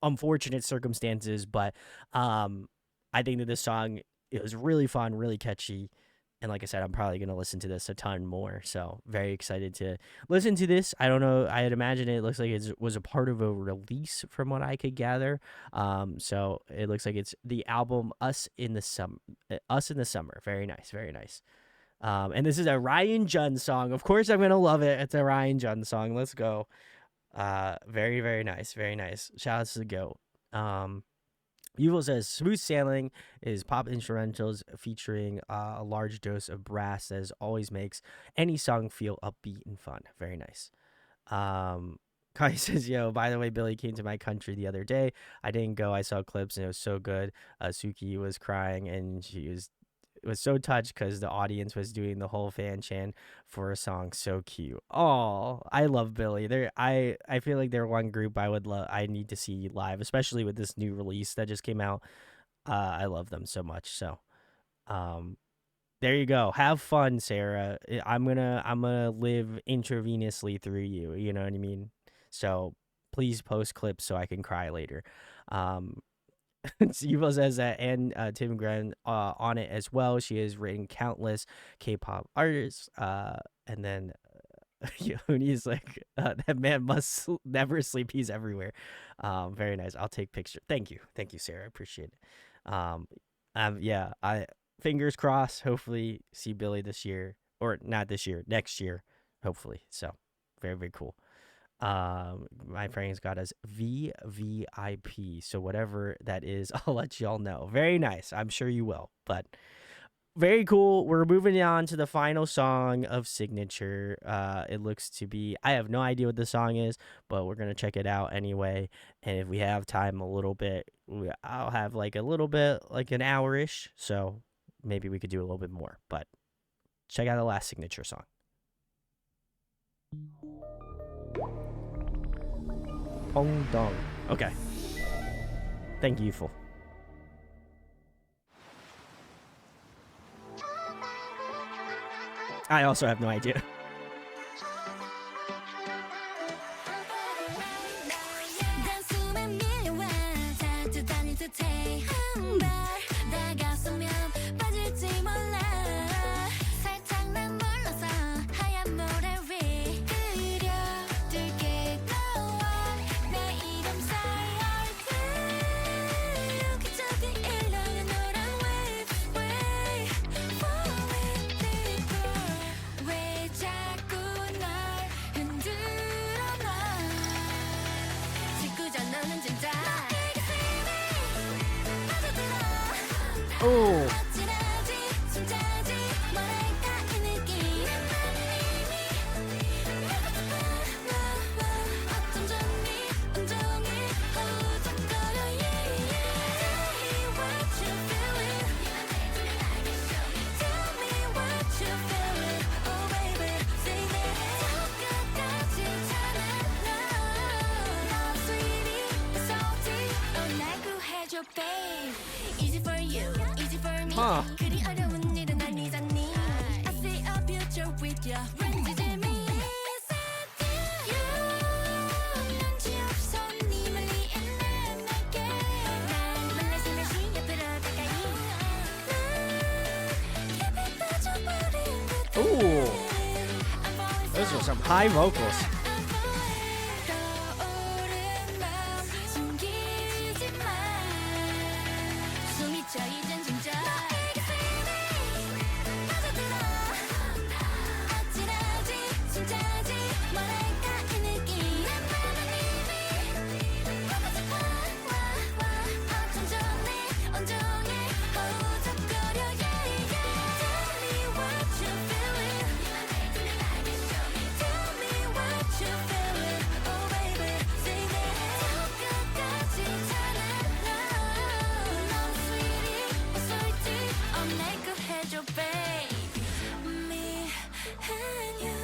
unfortunate circumstances, but I think that this song it was really fun, really catchy, and like I said, I'm probably gonna listen to this a ton more. So very excited to listen to this. I don't know. I'd imagine it looks like it was a part of a release from what I could gather. So it looks like it's the album Us in the Summer. Us in the Summer. Very nice. Very nice. And this is a Ryan Jun song. Of course, I'm gonna love it. It's a Ryan Jun song. Let's go. Very very nice. Very nice. Shout outs to the goat. Yuval says smooth sailing is pop instrumentals featuring a large dose of brass that always makes any song feel upbeat and fun. Very nice. Kai says, yo, by the way, Billy came to my country the other day. I didn't go. I saw clips and it was so good. Suki was crying and she was so touched because the audience was doing the whole fan chant for a song so cute. Oh, I love Billy. I feel like they're one group I need to see live, especially with this new release that just came out. I love them so much. So, there you go. Have fun, Sarah. I'm gonna live intravenously through you. You know what I mean? So please post clips so I can cry later. Siva says that, and Tim Gren on it as well. She has written countless K-pop artists. And then Yoni's like, that man must never sleep. He's everywhere. Very nice. I'll take picture. Thank you, Sarah. I appreciate it. Yeah. I fingers crossed. Hopefully, see Billy this year, or not this year, next year. Hopefully. So very very cool. My friend's got us VVIP. So whatever that is, I'll let y'all know. Very nice. I'm sure you will. But very cool. We're moving on to the final song of Signature. It looks to be I have no idea what the song is, but we're gonna check it out anyway. And if we have time a little bit, I'll have like a little bit, like an hour-ish. So maybe we could do a little bit more. But check out the last Signature song. Pong Dong. Okay. Thank you, Full. I also have no idea. Oh. babe. Easy for you, easy for me. Huh. 그리 어려운 일은 아니잖니. I see a future with you. 왠지 재미있어. You 눈치 없어 네 멀리 있는 내게. 난 몰래 슬며시 옆으로 가까이. 난 깊이 빠져버린 듯해. Ooh, those are some high vocals. 떠오른 마음 숨기지 마. 숨이 차 이젠 진짜 너에게 feeling 빠져들어. 아찔하지 진짜지 뭐랄까 이 느낌. 내 맘은 이미 가고 싶어. 어쩜 좋네 온종일 허우적거려. yeah, yeah. Tell me what you feeling. Tell me what you feeling. Oh baby say that. 끝까지 잘해라. 넌 sweetie 웃을지 make up 해줘 babe. Me and you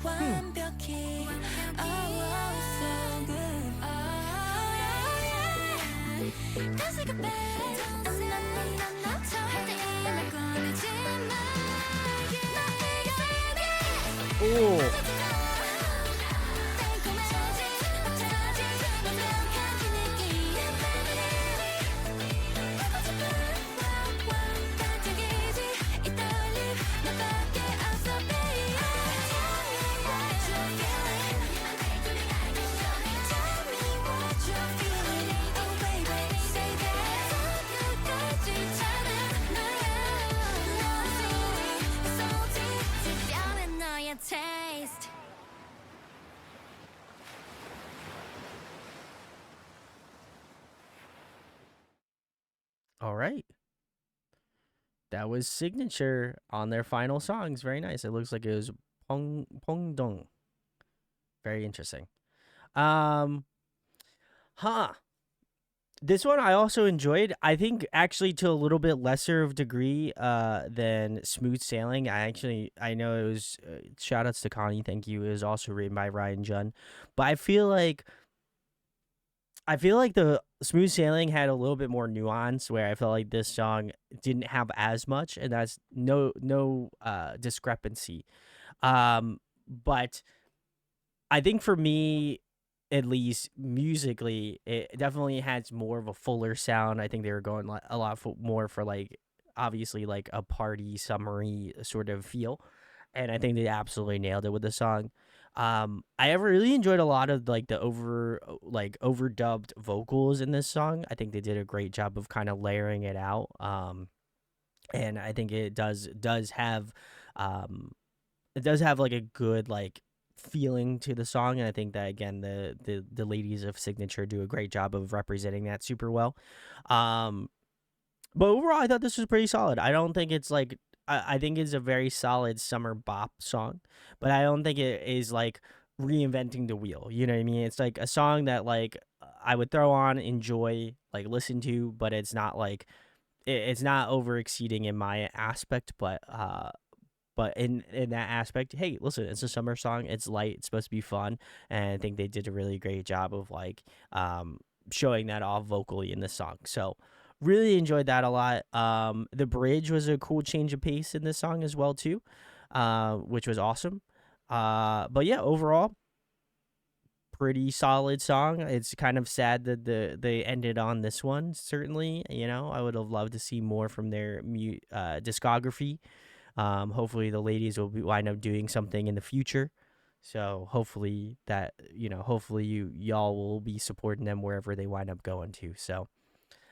완벽히. Oh so good. Oh yeah. That's like a bad. No. 절대 이만 꺼내지 마. 너에게 feeling. Ooh. 달콤해지 어쩌지 완벽한 그 느낌. 내 맘은 이미 가고 싶어. 반짝이지 이 떨림 너밖에 없어 baby. Tell me what you feeling. Oh baby say that. 끝까지 찾는 너야. 넌 sweet salty 특별한 너의 taste. All right. That was Cignature on their final songs. Very nice. It looks like it was Pong Dong. Very interesting. Um, huh. This one I also enjoyed. I think actually to a little bit lesser of degree than Smooth Sailing. I know it was shout outs to Connie, thank you. It was also written by Ryan Jun. But I feel like the Smooth Sailing had a little bit more nuance where I felt like this song didn't have as much, and that's no discrepancy. But I think for me, at least musically, it definitely has more of a fuller sound. I think they were going a lot more for like obviously like a party summery sort of feel, and I think they absolutely nailed it with the song. I ever really enjoyed a lot of like the overdubbed vocals in this song. I think they did a great job of kind of layering it out. And I think um it does have like a good like feeling to the song, and I think that again the ladies of Signature do a great job of representing that super well. Um but overall I thought this was pretty solid. I don't think it's like I think it's a very solid summer bop song, but I don't think it is like reinventing the wheel. You know what I mean? It's like a song that like I would throw on, enjoy, like listen to, but it's not like it's not over exceeding in my aspect, but in that aspect, hey, listen, it's a summer song. It's light. It's supposed to be fun, and I think they did a really great job of like showing that off vocally in the song. So really enjoyed that a lot. The bridge was a cool change of pace in this song as well too, which was awesome. But yeah, overall, pretty solid song. It's kind of sad that they ended on this one. Certainly, I would have loved to see more from their discography. Hopefully the ladies will wind up doing something in the future. So hopefully hopefully y'all will be supporting them wherever they wind up going to. So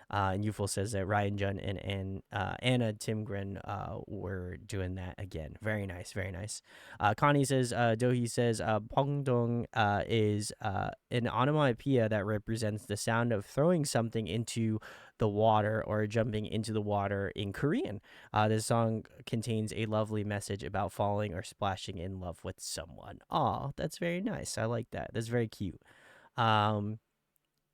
and Yufel says that Ryan Jun and Anna Timgren were doing that again. Very nice, very nice. Connie says, Dohi says, Pongdong is an onomatopoeia that represents the sound of throwing something into the water or jumping into the water in Korean. This song contains a lovely message about falling or splashing in love with someone. Aw, that's very nice. I like that. That's very cute.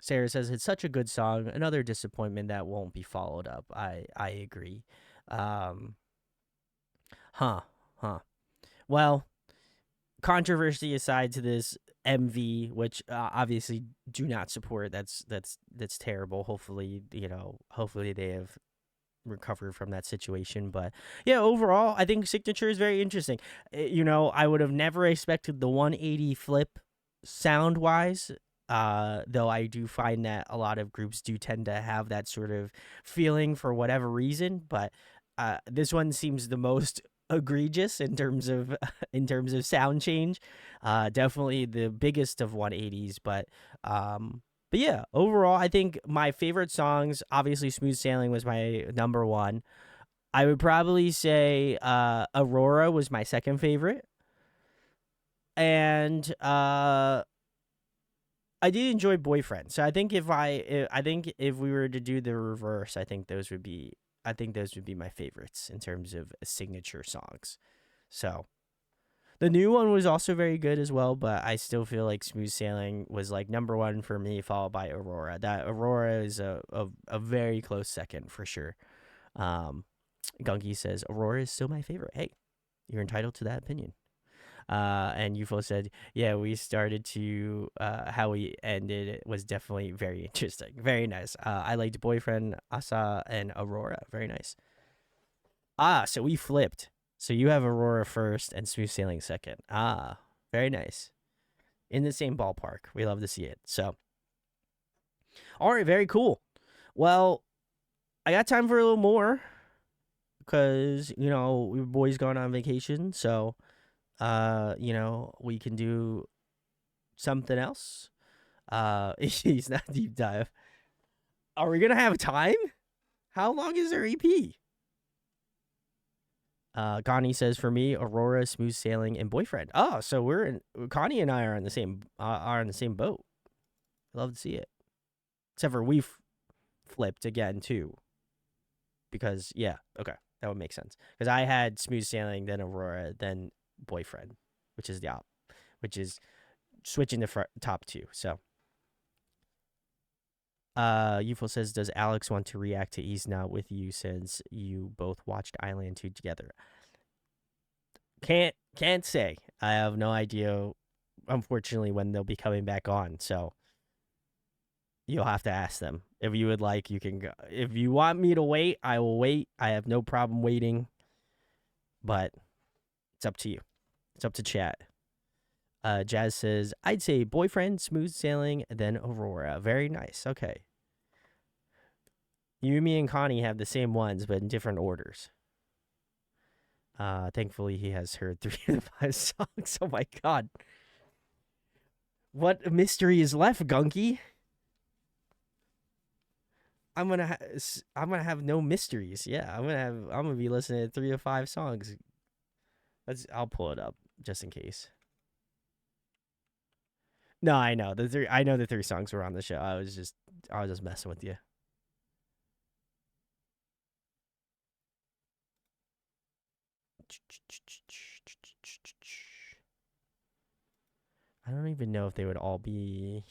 Sarah says it's such a good song. Another disappointment that won't be followed up. I agree. Um, huh. Well, controversy aside to this MV, which obviously do not support. That's terrible. Hopefully, hopefully they have recovered from that situation. But yeah, overall, I think Signature is very interesting. I would have never expected the 180 flip sound wise. Though I do find that a lot of groups do tend to have that sort of feeling for whatever reason, but this one seems the most egregious in terms of sound change. Definitely the biggest of 180s, but yeah, overall, I think my favorite songs, obviously Smooth Sailing was my number one. I would probably say Aurora was my second favorite. And I did enjoy Boyfriend. So I think if we were to do the reverse, I think those would be my favorites in terms of signature songs. So the new one was also very good as well, but I still feel like Smooth Sailing was like number one for me, followed by Aurora. That Aurora is a very close second for sure. Um, Gunky says Aurora is still my favorite. Hey, you're entitled to that opinion. And UFO said, yeah, we started to how we ended it was definitely very interesting. Very nice. I liked Boyfriend, Asa, and Aurora. Very nice. So we flipped. So you have Aurora first and Smooth Sailing second. Very nice. In the same ballpark. We love to see it. So, all right, very cool. Well, I got time for a little more because we boys going on vacation. So, we can do something else. He's not deep dive. Are we gonna have time? How long is their EP? Connie says for me, Aurora, Smooth Sailing, and Boyfriend. Oh, so Connie and I are on the same boat. Love to see it. Except for we flipped again too. Because yeah, okay, that would make sense. Because I had Smooth Sailing, then Aurora, then Boyfriend, which is which is switching the top two. So, UFO says, does Alex want to react to Ease Now with you since you both watched Island 2 together? Can't say. I have no idea, unfortunately, when they'll be coming back on. So you'll have to ask them. If you would like, you can go. If you want me to wait, I will wait. I have no problem waiting. But it's up to you. It's up to chat. Jazz says, I'd say Boyfriend, Smooth Sailing, then Aurora. Very nice. Okay. You, me, and Connie have the same ones, but in different orders. Thankfully, he has heard 3 of the 5 songs. Oh my god. What mystery is left, Gunky? I'm gonna have no mysteries. Yeah, I'm gonna be listening to 3 of 5 songs. I'll pull it up just in case. No, I know I know the 3 songs were on the show. I was just messing with you. I don't even know if they would all be.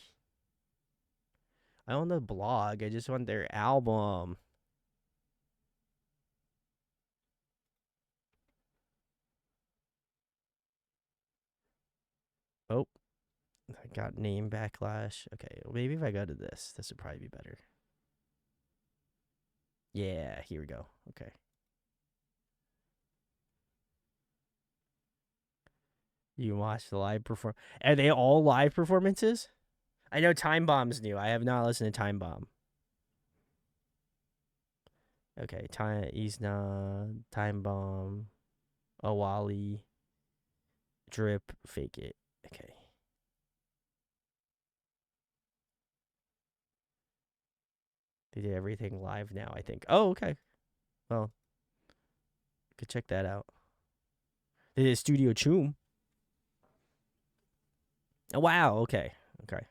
I don't know the blog. I just want their album. Oh, I got name backlash. Okay, maybe if I go to this would probably be better. Yeah, here we go. Okay. You watch the live perform. Are they all live performances? I know Time Bomb's new. I have not listened to Time Bomb. Okay, Time Bomb, Awali, Drip, Fake It. Okay. They did everything live now, I think. Oh, okay. Well, could check that out. They did Studio Choom. Oh, wow. Okay. Okay.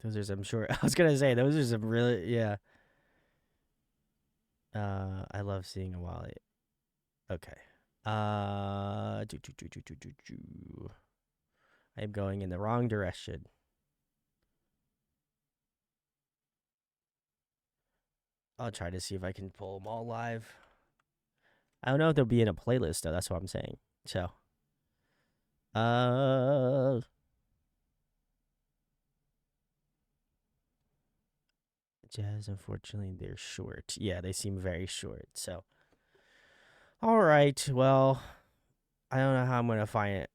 Those are some short. I was gonna say those are some really yeah. I love seeing a wallet. Okay. I am going in the wrong direction. I'll try to see if I can pull them all live. I don't know if they'll be in a playlist though. That's what I'm saying. So Uh, Jazz, unfortunately, they're short. Yeah, they seem very short. So, all right. Well, I don't know how I'm gonna find it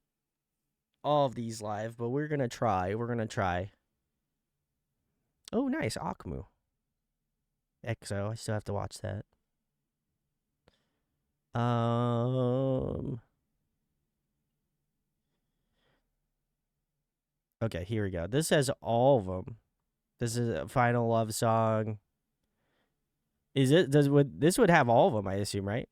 all of these live, but we're gonna try. We're gonna try. Oh, nice, Akmu. EXO. I still have to watch that. Um. Okay, here we go. This has all of them. This is a final love song. Is it? Would this would have all of them? I assume, right?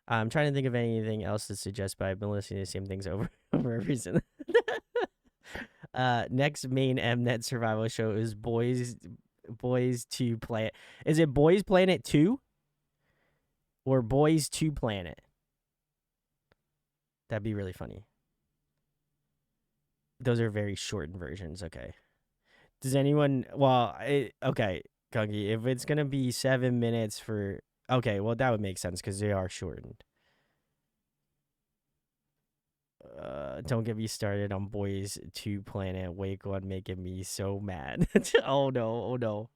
I'm trying to think of anything else to suggest, but I've been listening to the same things over and over recently. Next main Mnet survival show is Boys to Planet. Is it Boys Planet 2 or Boys to Planet? That'd be really funny. Those are very shortened versions. Okay. Does anyone? Well, okay, Gungi. If it's gonna be 7 minutes for, okay, well that would make sense because they are shortened. Don't get me started on Boys to Planet. Wake One making me so mad. Oh no! Oh no!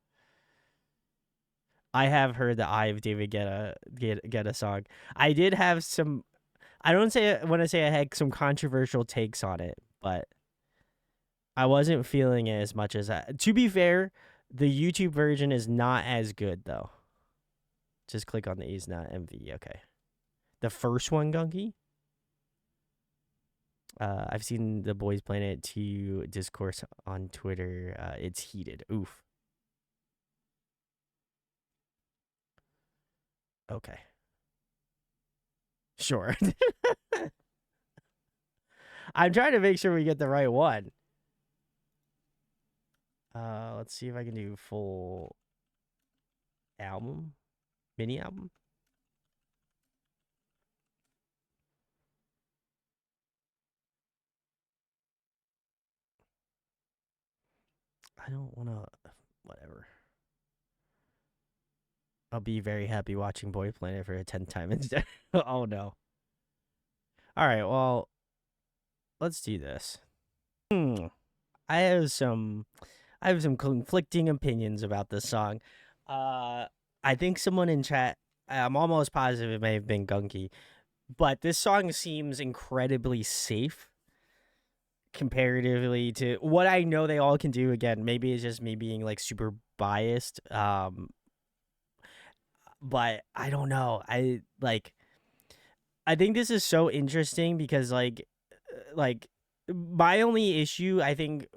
I have heard the Eye of David get a song. I did have some. I don't say want to say I had some controversial takes on it, but I wasn't feeling it as much as I. To be fair, the YouTube version is not as good though. Just click on the E's not MV. Okay, the first one, Gunky. I've seen the Boys Planet 2 discourse on Twitter. It's heated. Oof. Okay. Sure. I'm trying to make sure we get the right one. Let's see if I can do full album, mini album. I don't want to. Whatever. I'll be very happy watching Boy Planet for a 10th time instead. Oh no. All right. Well, let's do this. I have some conflicting opinions about this song. I think someone in chat, I'm almost positive it may have been Gunky, but this song seems incredibly safe comparatively to what I know they all can do. Again, maybe it's just me being like super biased. But I don't know. I think this is so interesting because like my only issue I think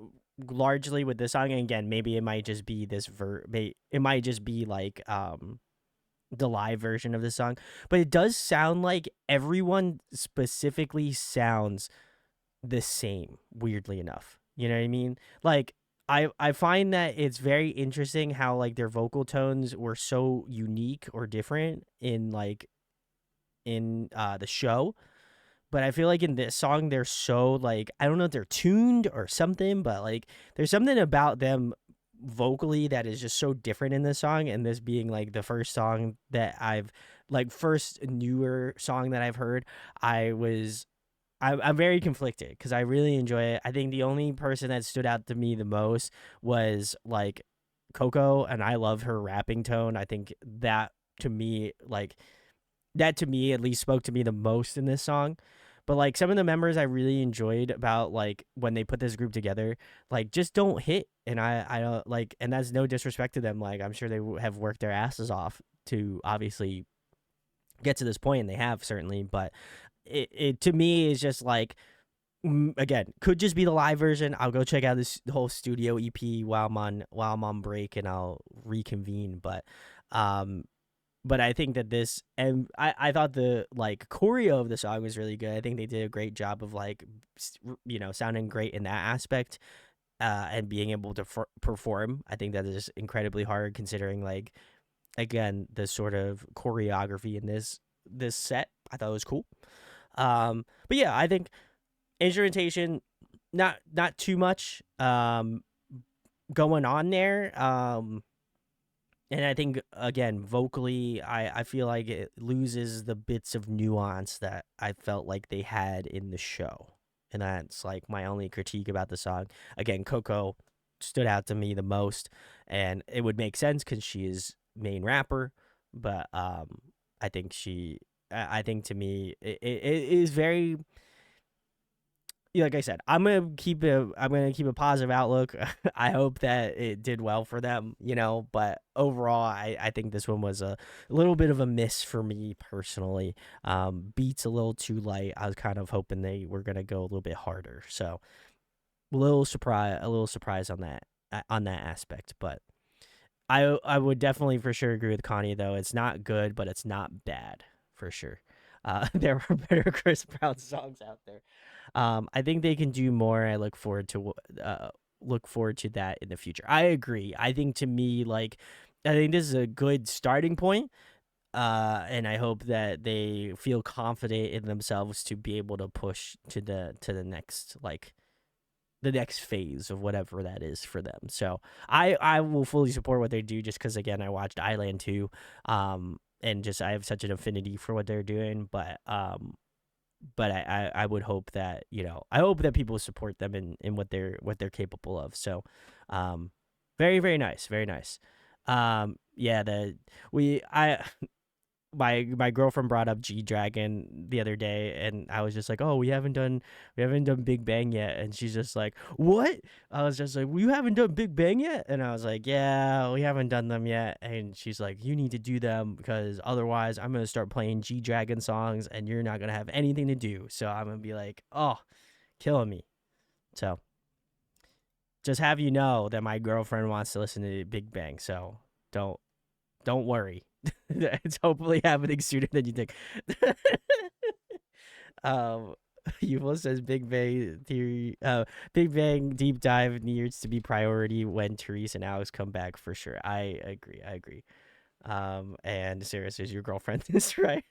largely with this song, and again maybe it might just be it might just be like the live version of the song, but it does sound like everyone specifically sounds the same, weirdly enough, you know what I mean? Like I find that it's very interesting how like their vocal tones were so unique or different in the show, but I feel like in this song they're so like I don't know if they're tuned or something, but like there's something about them vocally that is just so different in this song. And this being like the first song that I've like first newer song that I've heard, I'm very conflicted because I really enjoy it. I think the only person that stood out to me the most was like Coco, and I love her rapping tone. I think that to me like that to me at least spoke to me the most in this song. But like some of the members I really enjoyed about like when they put this group together, like just don't hit. And I don't like, and that's no disrespect to them. Like I'm sure they have worked their asses off to obviously get to this point, and they have certainly. But it to me is just like again could just be the live version. I'll go check out this whole studio EP while I'm on break, and I'll reconvene. Um, but I think that this and I thought the like choreo of the song was really good. I think they did a great job of like sounding great in that aspect, and being able to perform. I think that is incredibly hard considering like again the sort of choreography in this set. I thought it was cool. But yeah, I think instrumentation not too much going on there. And I think again, vocally, I feel like it loses the bits of nuance that I felt like they had in the show. And that's like my only critique about the song. Again, Coco stood out to me the most, and it would make sense because she is main rapper. But I think I think to me, it is very, like I said, I'm gonna keep a positive outlook. I hope that it did well for them, But overall, I think this one was a little bit of a miss for me personally. Beats a little too light. I was kind of hoping they were gonna go a little bit harder. So a little surprise on that aspect. But I would definitely for sure agree with Connie though. It's not good, but it's not bad for sure. There are better Chris Brown songs out there. I think they can do more. I look forward to that in the future. I agree. I think to me, like, I think this is a good starting point. And I hope that they feel confident in themselves to be able to push to the next the next phase of whatever that is for them. So I will fully support what they do just because again I watched Island 2, and just I have such an affinity for what they're doing, but I would hope that I hope that people support them in what they're capable of. So, very very nice, very nice. Yeah, I my girlfriend brought up G Dragon the other day, and I was just like, oh, we haven't done Big Bang yet, and she's just like, what? I was just like, well, you haven't done Big Bang yet, and I was like, yeah, we haven't done them yet, and she's like, you need to do them because otherwise I'm gonna start playing G Dragon songs, and you're not gonna have anything to do. So I'm gonna be like, oh, killing me. So just have you know that my girlfriend wants to listen to Big Bang, so don't worry. It's hopefully happening sooner than you think. um, Yuval says Big Bang deep dive needs to be priority when Therese and Alex come back for sure. I agree. And Sarah says your girlfriend is right.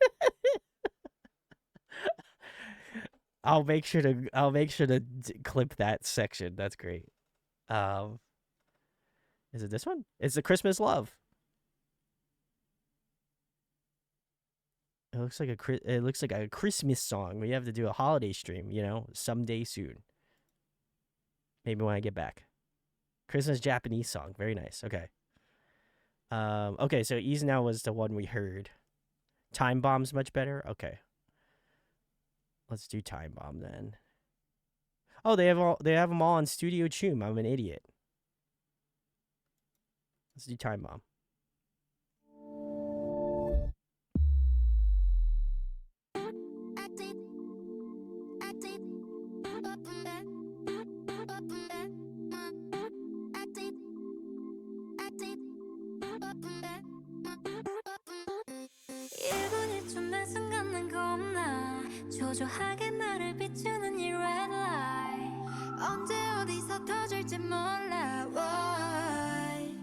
I'll make sure to clip that section. That's great. Is it this one? It's the Christmas Love. It looks like a Christmas song. We have to do a holiday stream, someday soon. Maybe when I get back. Christmas Japanese song, very nice. Okay. Okay, so Ease Now was the one we heard. Time Bomb's much better. Okay. Let's do Time Bomb then. Oh, they have them all on Studio Choom. I'm an idiot. Let's do Time Bomb. 초조하게 나를 비추는 이 red light 언제 어디서 터질지 몰라 why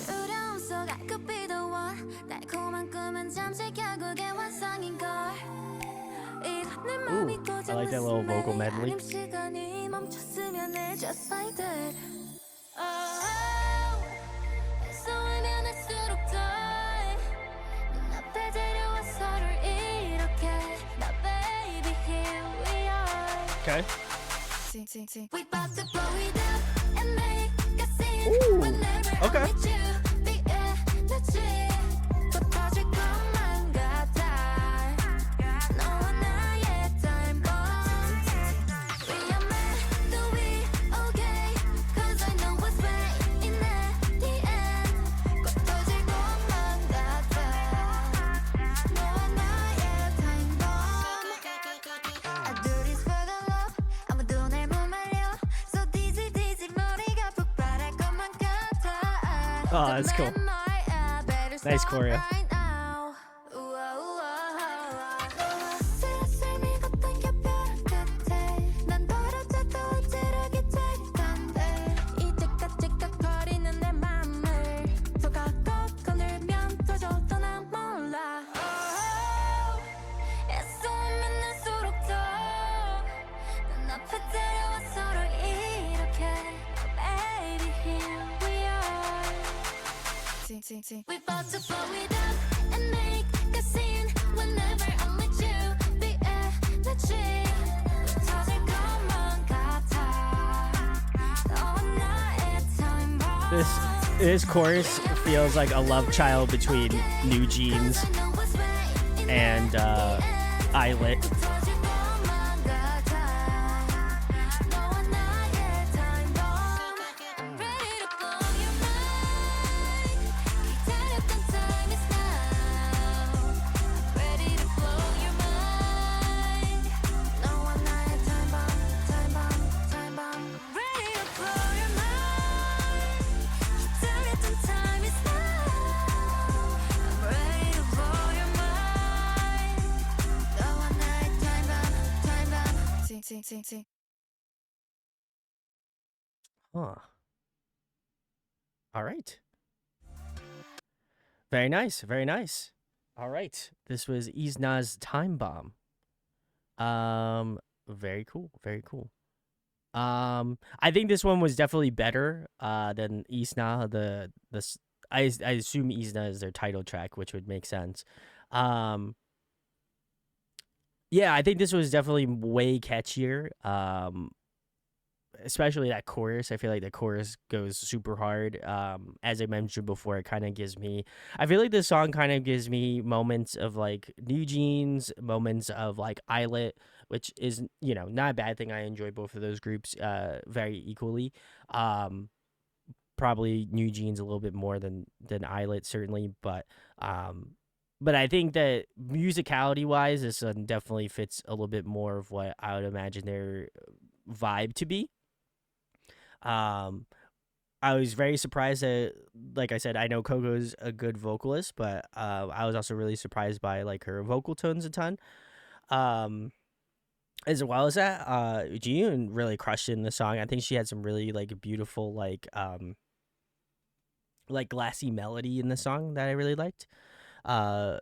두려움 속 I could be the one 달콤한 꿈은 잠시 결국에 완성인걸 이런 내 맘이 I like that little vocal medley. 시간이 멈췄으면 해 just like that 소이면 할수록 더 눈앞에 데려와 서로를 이렇게 Now baby here we are Okay. We bout to blow it up and make a scene whenever Okay. I'm with you the energy 또 터질 것만 같아 너와 나의 time bomb We are meant to be okay Cause I know what's waiting at the end 꼭 터질 것만 같아 너와 나의 time bomb I do this for the love 아무도 날 못 말려 So dizzy dizzy 머리가 폭발할 것만 같아 Oh, that's cool. Nice choreo. Baby, here we are We bout to blow it up and make a scene whenever I'm with you. The energy 터질 것만 같아. 너와 나의 time bomb. This chorus feels like a love child between New Jeans and Islet. 터질 것만 같아. 너와 나의 time bomb. Ready to blow your mind. 기다렸던 time is now. Ready to blow your mind. 너와 나의 time bomb, time bomb, time bomb. Ready to blow your mind. 기다렸던 time is now. Ready to blow your mind. 너와 나의 time bomb, time bomb. Huh. All right. Very nice. Very nice. All right. This was Isna's Time Bomb. Very cool. Very cool. I think this one was definitely better than Isna. I assume Isna is their title track, which would make sense. Yeah, I think this was definitely way catchier. Especially that chorus. I feel like the chorus goes super hard. As I mentioned before, it kind of gives me. I feel like this song kind of gives me moments of like New Jeans, moments of like Islet, which is not a bad thing. I enjoy both of those groups very equally. Probably New Jeans a little bit more than Islet certainly, but I think that musicality wise, this one definitely fits a little bit more of what I would imagine their vibe to be. I was very surprised that, like I said, I know Coco's a good vocalist, but I was also really surprised by like her vocal tones a ton. As well as that, Jiyoon really crushed it in the song. I think she had some really like beautiful like glassy melody in the song that I really liked. Yeah,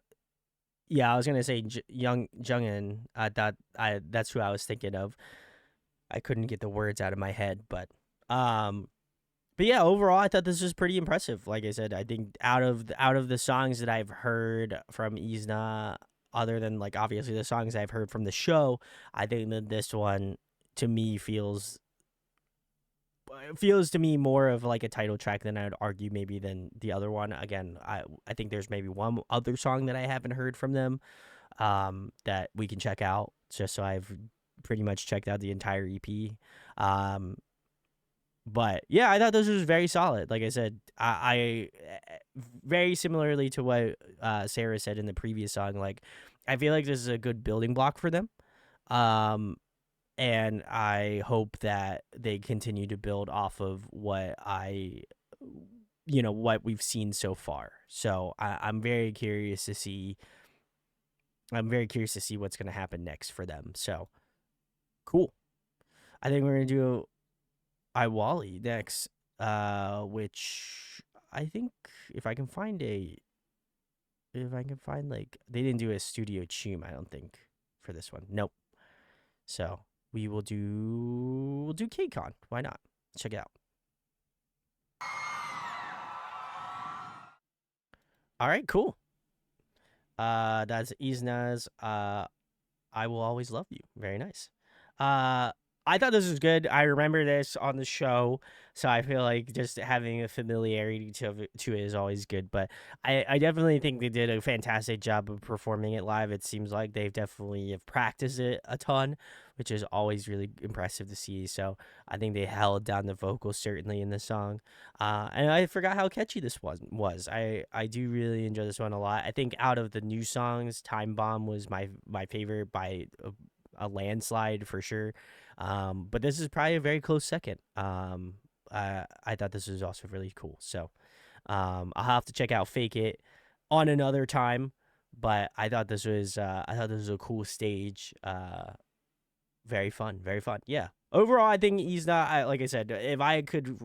I was gonna say Young Jungin. That's who I was thinking of. I couldn't get the words out of my head, but yeah, overall, I thought this was pretty impressive. Like I said, I think out of the songs that I've heard from Isna, other than like obviously the songs I've heard from the show, I think that this one to me feels to me more of like a title track than I would argue maybe than the other one. Again, I think there's maybe one other song that I haven't heard from them that we can check out, just so I've pretty much checked out the entire EP. But yeah, I thought this was very solid. Like I said, I very similarly to what Sarah said in the previous song. Like, I feel like this is a good building block for them, and I hope that they continue to build off of what what we've seen so far. So I'm very curious to see. I'm very curious to see what's going to happen next for them. So cool. I think we're gonna do Iwali next, which I think if I can find like they didn't do a studio tune, I don't think, for this one. Nope. So we'll do KCON. Why not? Check it out. All right, cool. That's Isna's I Will Always Love You. Very nice. I thought this was good. I remember this on the show, so I feel like just having a familiarity to it is always good. But I definitely think they did a fantastic job of performing it live. It seems like they've definitely have practiced it a ton, which is always really impressive to see. So I think they held down the vocals certainly in the song. And I forgot how catchy this was. I do really enjoy this one a lot. I think out of the new songs, Time Bomb was my favorite by a landslide for sure. But this is probably a very close second. I thought this was also really cool. So I'll have to check out Fake It on another time. But I thought this was a cool stage. Very fun, very fun. Yeah. Overall, I think he's not. Like I said, if I could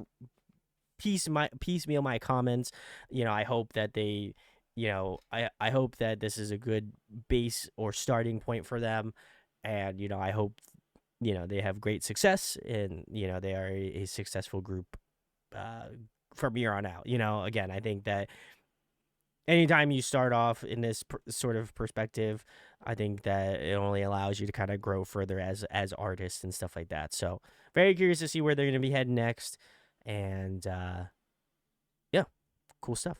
piecemeal my comments, I hope that they, I hope that this is a good base or starting point for them, and I hope they have great success, and they are a successful group from here on out. Again, I think that anytime you start off in this sort of perspective, I think that it only allows you to kind of grow further as artists and stuff like that. So very curious to see where they're going to be heading next, and yeah, cool stuff.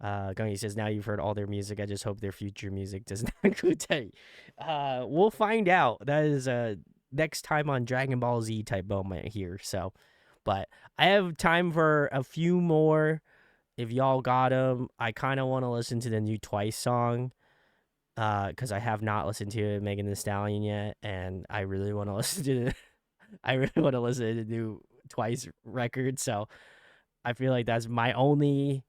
Gungy says, now you've heard all their music. I just hope their future music does not include Teddy. We'll find out. That is next time on Dragon Ball Z type moment here. So, but I have time for a few more. If y'all got them, I kind of want to listen to the new Twice song. Because I have not listened to Megan Thee Stallion yet, and I really want to listen to the new Twice record. So I feel like that's my only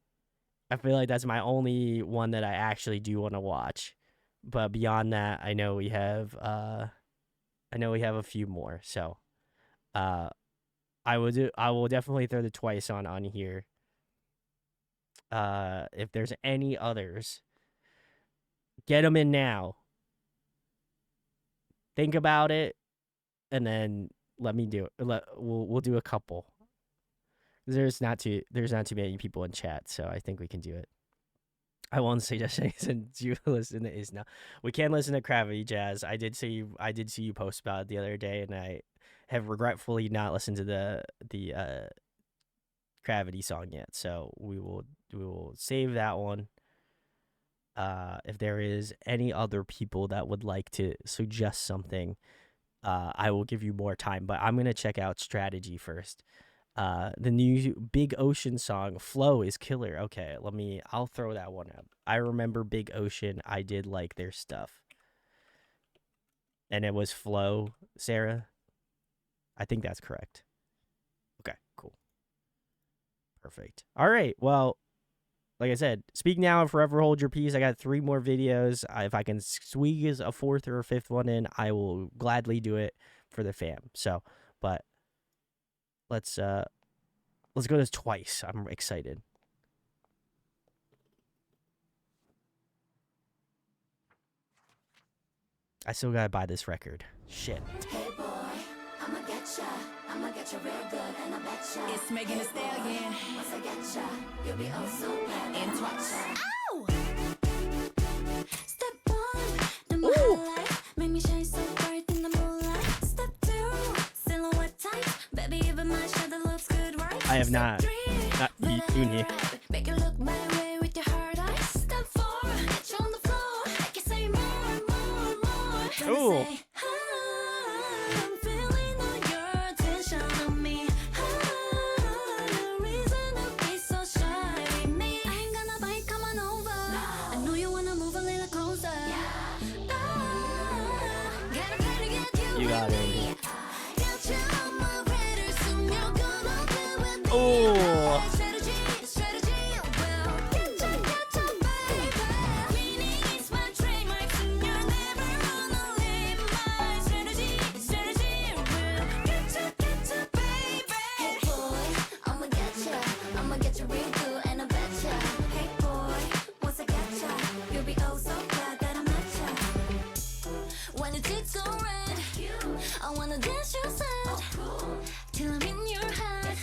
one that I actually do want to watch. But beyond that, I know we have a few more. So I will definitely throw the Twice on here. If there's any others, get them in now. Think about it, and then let me do it. We'll do a couple. There's not too many people in chat, so I think we can do it. I won't say just since you listen to Is Now. We can listen to Gravity Jazz. I did see you post about it the other day, and I have regretfully not listened to the Gravity song yet. So we will save that one. If there is any other people that would like to suggest something, I will give you more time. But I'm gonna check out Strategy first. The new Big Ocean song Flow is killer. Okay, I'll throw that one up. I remember Big Ocean. I did like their stuff. And it was Flow, Sarah? I think that's correct. Okay, cool. Perfect. All right, well, like I said, speak now and forever hold your peace. I got 3 more videos. If I can squeeze a 4th or a 5th one in, I will gladly do it for the fam. So, but let's go to Twice. I'm excited. I still gotta buy this record. Shit. Hey boy, I'ma get ya real good and I betcha. It's Megan Thee Stallion. Once I get ya, you'll be oh so bad And Twice. Ow! Step 1, the moonlight, make me shine so bright in the moonlight. Step 2, silhouette tight, baby even my shadow looks good, right? I have not Uni. Make you look my way with your hard eyes. Step 4, get you on the floor, make you say more. Ooh. Say, I'm feeling all your attention on me. No reason to be so shy with me. I ain't gonna bite, come on over. I know you wanna move a little closer. Get ready to get you. You got it. Get you on my radar, soon you're gonna be with me. Oh. Strategy, well, get you, baby. Meaning is my trademark, soon you'll never wanna leave my strategy, well, get you, baby. Hey boy, I'ma get you real good and I betcha. Hey boy, once I get ya, you'll be oh so glad that I met ya. When your cheeks go red, I wanna dance your side till I'm in your head,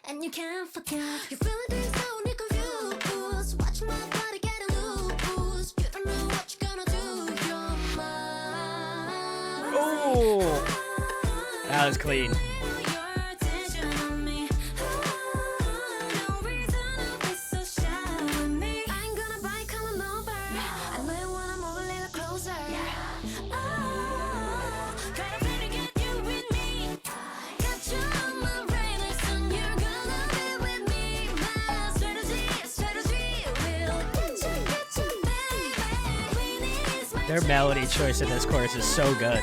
and you can't forget. You're feeling this so you're confused. Watch my body get loose. You don't know what you're gonna do. You're mine. Oh. That was clean. Your attention on me. No reason to be so shy with me. I ain't gonna bite, coming over. I know you wanna move a little closer. Gotta play to get you with me. Got you on my radar, soon you're gonna be with me. My strategy will get you, baby. Their melody choice in this chorus is so good.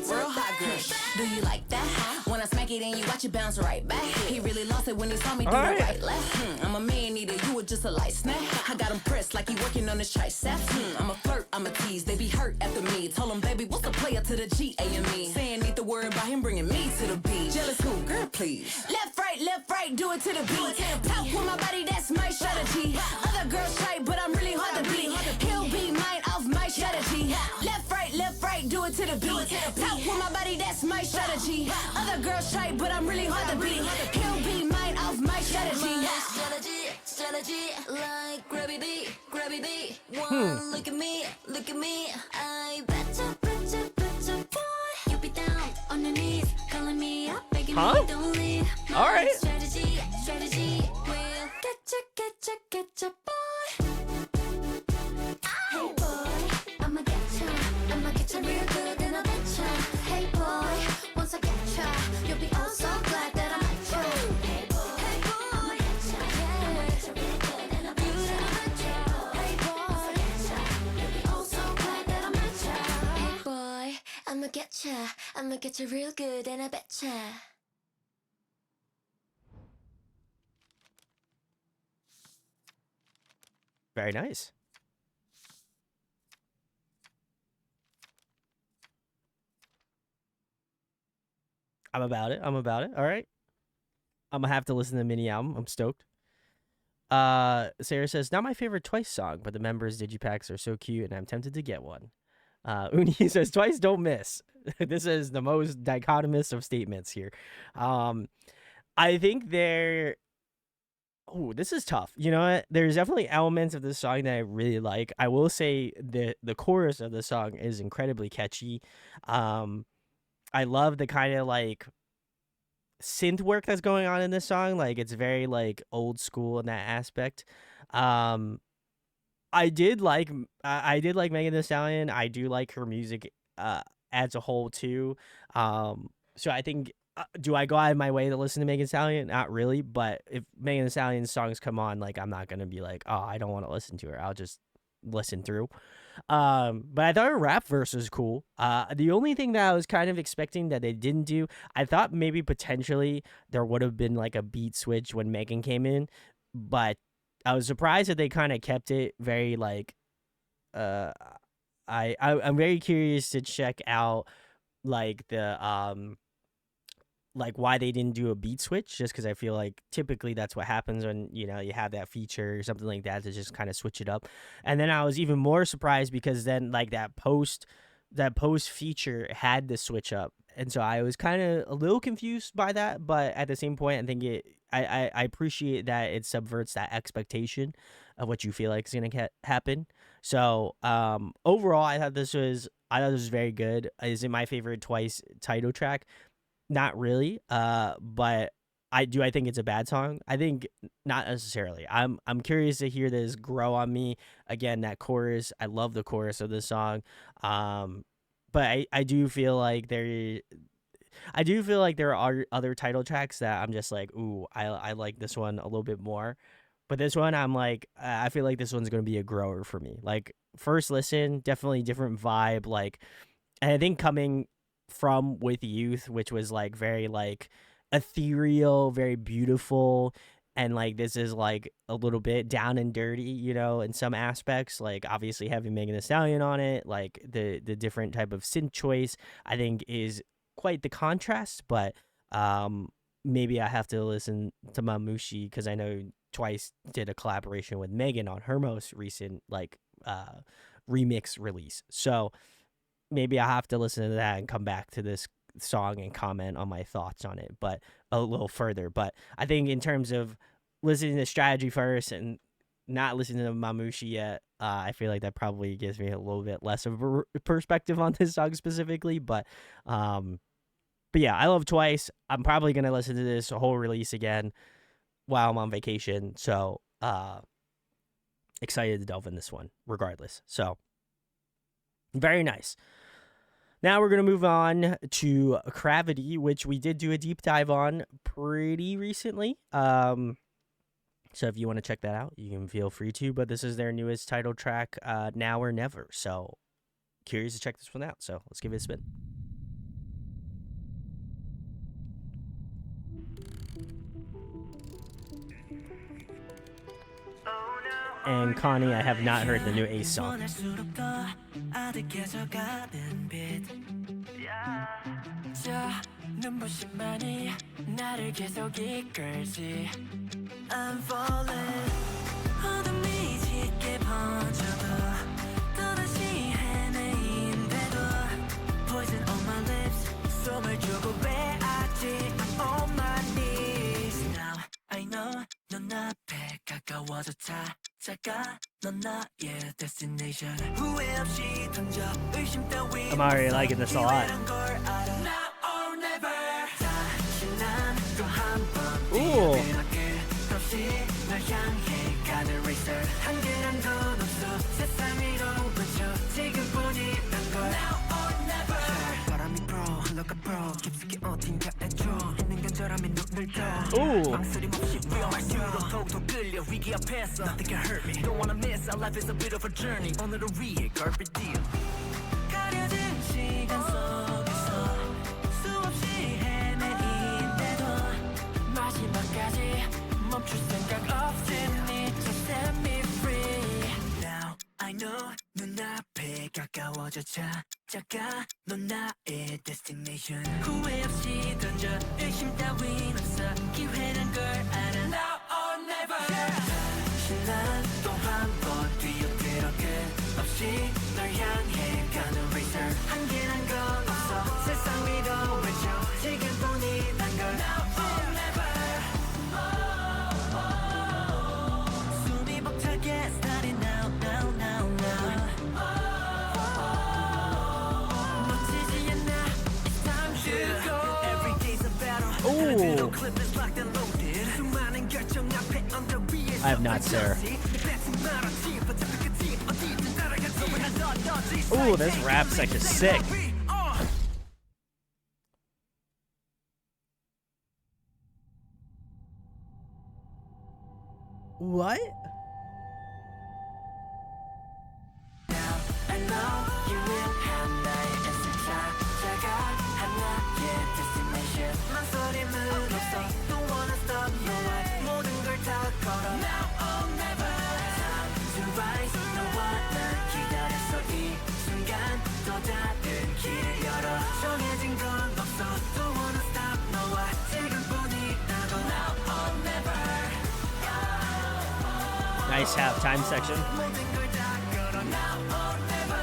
Real hot girl. Do you like that? When I smack it and you watch it bounce right back. He really lost it when he saw me do the Alright. right left. I'm a man eater, you were just a light snack. I got him pressed like he working on his triceps. I'm a flirt, I'm a tease, they be hurt after me. Told him, baby, what's the player to the G-A-M-E? Saying need to worry about him bringing me to the beat. Jealous who? Girl, please. Left, right, do it to the beat. Talk with my body, that's my strategy. Other girls try, but I'm really hard to beat. He'll be mine off my strategy. Left, right, do it to the beat. Talk with my body, that's my strategy. Other girls try, but I'm really hard to beat. He'll be mine off strategy, like gravity, gravity. One, look at me, I betcha, boy. You be down on your knees, calling me up, begging me don't leave. All right. Strategy, we'll getcha, boy. Hey boy, I'ma getcha real good and I betcha. Hey boy, once I getcha, you'll be oh so glad that I met you. Hey boy, I'ma getcha real good and I betcha. Hey boy, you'll be oh so glad that I met you. Hey boy, I'ma getcha real good and I betcha. Very nice. I'm about it. All right. I'm gonna have to listen to the mini album. I'm stoked. Sarah says, not my favorite Twice song, but the members' digipacks are so cute and I'm tempted to get one. Uni says, Twice don't miss. This is the most dichotomous of statements here. I think they're... Oh, this is tough. You know what? There's definitely elements of this song that I really like. I will say the chorus of the song is incredibly catchy. I love the kind of like synth work that's going on in this song. Like it's very like old school in that aspect. I did like Megan Thee Stallion. I do like her music as a whole too. So I think do I go out of my way to listen to Megan Thee Stallion? Not really, but if Megan Thee Stallion's songs come on, like I'm not gonna be like, oh, I don't want to listen to her. I'll just listen through. But I thought her rap verse was cool. The only thing that I was kind of expecting that they didn't do, I thought maybe potentially there would have been like a beat switch when Megan came in, but I was surprised that they kind of kept it very like, I'm very curious to check out like the like why they didn't do a beat switch, just because I feel like typically that's what happens when you have that feature or something like that to just kind of switch it up. And then I was even more surprised because then like that post feature had the switch up, and so I was kind of a little confused by that. But at the same point, I think I appreciate that it subverts that expectation of what you feel like is gonna happen. So overall, I thought this was very good. Is it my favorite Twice title track? Not really. But I think it's a bad song. I think not necessarily. I'm curious to hear this grow on me. Again, that chorus, I love the chorus of this song. But I do feel like there are other title tracks that I'm just like, ooh, I like this one a little bit more. But this one, I'm like, I feel like this one's gonna be a grower for me. Like first listen, definitely different vibe. Like, and I think coming from With Youth, which was like very like ethereal, very beautiful, and like this is like a little bit down and dirty, in some aspects. Like obviously having Megan Thee Stallion on it, like the different type of synth choice, I think is quite the contrast. But maybe I have to listen to Mamushi because I know Twice did a collaboration with Megan on her most recent like remix release. So maybe I have to listen to that and come back to this song and comment on my thoughts on it, but a little further. But I think in terms of listening to Strategy first and not listening to Mamushi yet, I feel like that probably gives me a little bit less of a perspective on this song specifically. But yeah, I love Twice. I'm probably gonna listen to this whole release again while I'm on vacation. So excited to delve in this one regardless. So very nice. Now we're going to move on to Gravity, which we did do a deep dive on pretty recently. So if you want to check that out, you can feel free to. But this is their newest title track, Now or Never. So curious to check this one out. So let's give it a spin. And Connie, I have not heard the new Ace song. 가까워져 찾아가 넌 나의 destination 후회 없이 던져 의심 따위 I'm already liking this a lot. 기회란 걸 알아 Now or never 다시 난 또 한 번 Ooh. 뛰어들어 끝없이 널 향해 가는 racer 한계란 건 없어 세상 위로 번져 지금뿐이란 걸 Now or never 바람이 불어 흘러가 불어 깊숙이 어딘가에 줘 있는 간절함이 눈을 떠 Ooh. 망설임 없이 위험할수록 더욱더 끌려 위기 앞에서 Nothing can hurt me Don't wanna miss Our life is a bit of a journey 오늘을 위해 carpe diem 가려진 시간 속에서 수없이 헤매인데도 마지막까지 멈출 생각 없으니 Just set me free Now I know 눈앞에 가까워져 찾아가 넌 나의 destination 후회 없이 던져 의심 따윈 없어 기회란 걸 알아 Now or never 다시 난 또 한 번 뛰어들어 끝없이 널 향해 가는 racer 한계란 건 없어 세상 위로 외쳐 지금뿐이란 걸 Now or never 숨이 벅차게 starting now now now now 놓치지 않아 It's time to go Every day's a battle Ooh. Little clip is locked and loaded 수많은 결정 앞에 언덕 위에서 I have not, sir. Ooh, this rap section's sick. What? I know you will have 나의 essence 찾아가 하나의 destination 망설임은 없어 Don't wanna stop 너와 모든 걸 다 걸어 Now or never Time to rise 너와 난 기다렸어 이 순간 또 다른 길을 열어 정해진 건 없어 Don't wanna stop 너와 지금뿐이라고 Now or never Nice halftime section. 모든 걸 다 걸어 Now or never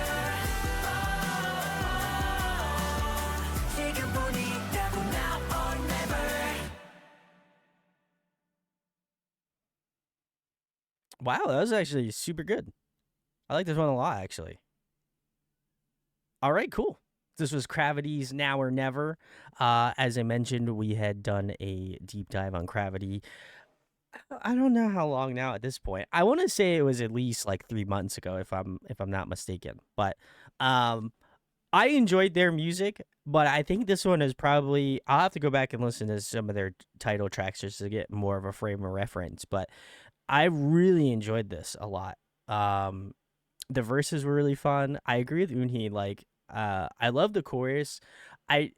지금뿐이라고 Now or never Wow, that was actually super good. I like this one a lot, actually. All right, cool. This was Gravity's Now or Never. As I mentioned, we had done a deep dive on Gravity. I don't know how long now at this point. I want to say it was at least like 3 months ago, if I'm not mistaken. But I enjoyed their music, but I think this one is probably I'll have to go back and listen to some of their title tracks just to get more of a frame of reference. But I really enjoyed this a lot. The verses were really fun. I agree with Unhee. Like, I love the chorus. I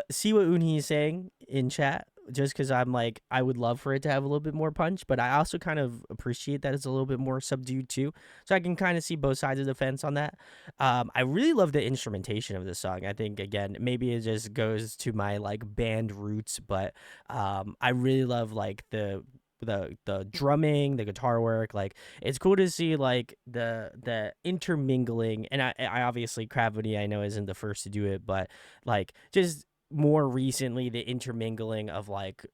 see what Unhee is saying in chat. Just because I'm like, I would love for it to have a little bit more punch, but I also kind of appreciate that it's a little bit more subdued too. So I can kind of see both sides of the fence on that. I really love the instrumentation of this song. I think again, maybe it just goes to my like band roots, but I really love like the drumming, the guitar work. Like it's cool to see like the intermingling, and I obviously Gravity I know isn't the first to do it, but like just more recently the intermingling of like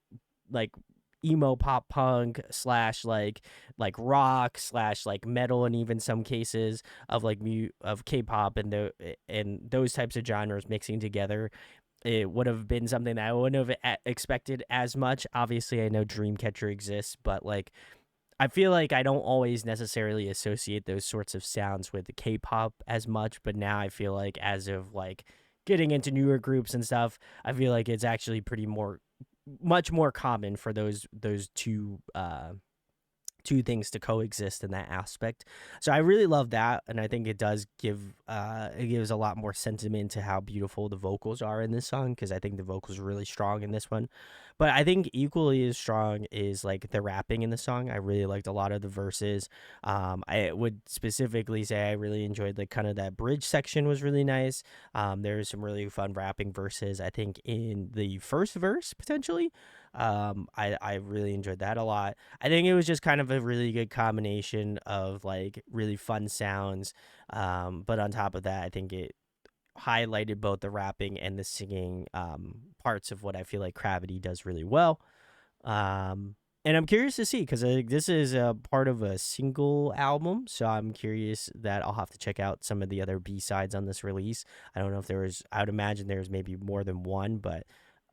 emo pop punk slash like rock slash like metal, and even some cases of like of K-pop and those types of genres mixing together. It would have been something that I wouldn't have expected as much. Obviously, I know Dreamcatcher exists, but like I feel like I don't always necessarily associate those sorts of sounds with the K-pop as much, but now I feel like as of like getting into newer groups and stuff, I feel like it's actually much more common for those two things to coexist in that aspect. So I really love that, and I think it does give it gives a lot more sentiment to how beautiful the vocals are in this song, because I think the vocals are really strong in this one. But I think equally as strong is like the rapping in the song. I really liked a lot of the verses. I would specifically say I really enjoyed like kind of that bridge section was really nice. There's some really fun rapping verses, I think, in the first verse potentially. I really enjoyed that a lot. I think it was just kind of a really good combination of like really fun sounds. But on top of that, I think it highlighted both the rapping and the singing parts of what I feel like Gravity does really well. And And I'm curious to see because this is a part of a single album, so I'm curious that I'll have to check out some of the other B sides on this release. I don't know if there was. I would imagine there's maybe more than one, but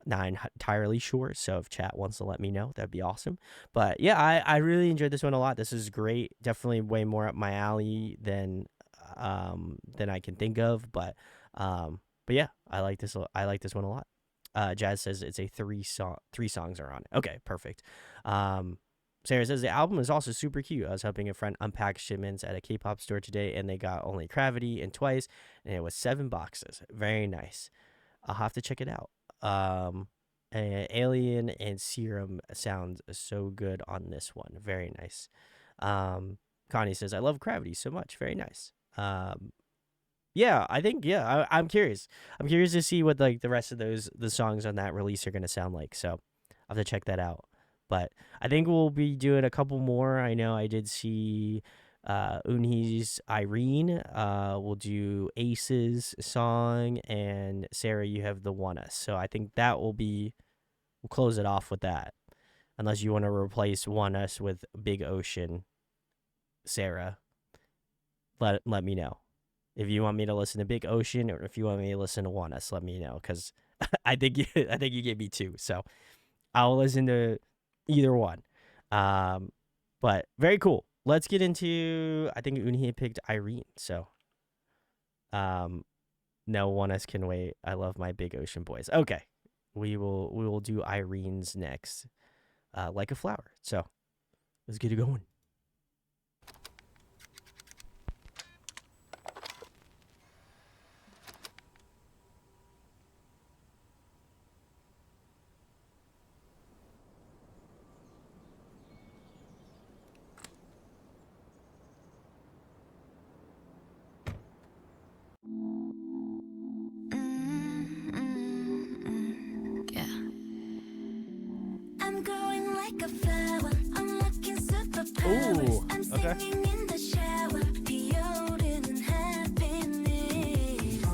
not entirely sure. So if chat wants to let me know, that'd be awesome. But yeah, I really enjoyed this one a lot. This is great. Definitely way more up my alley than I can think of. But yeah, I like this. I like this one a lot. Jazz says it's a three songs are on it. Okay, perfect. Sarah says the album is also super cute. I was helping a friend unpack shipments at a K-pop store today, and they got only Gravity and Twice, and it was 7 boxes. Very nice. I'll have to check it out. Alien and Serum sounds so good on this one. Very nice. Connie says I love Gravity so much. Very nice. Yeah, I think I'm curious. I'm curious to see what like the rest of the songs on that release are gonna sound like. So I'll have to check that out. But I think we'll be doing a couple more. I know I did see Unhee's Irene. We'll do Ace's song, and Sarah, you have the One Us. So I think we'll close it off with that. Unless you want to replace One Us with Big Ocean, Sarah, let me know. If you want me to listen to Big Ocean, or if you want me to listen to One Us, let me know, because I think you gave me 2, so I'll listen to either one. But very cool. Let's get into. I think Unhee picked Irene, so no, One Us can wait. I love my Big Ocean boys. Okay, we will do Irene's next, Like a Flower. So let's get it going. Yeah. I'm growing like a flower, unlocking superpowers. Ooh, I'm okay. singing in the shower, 피어오르는 happiness.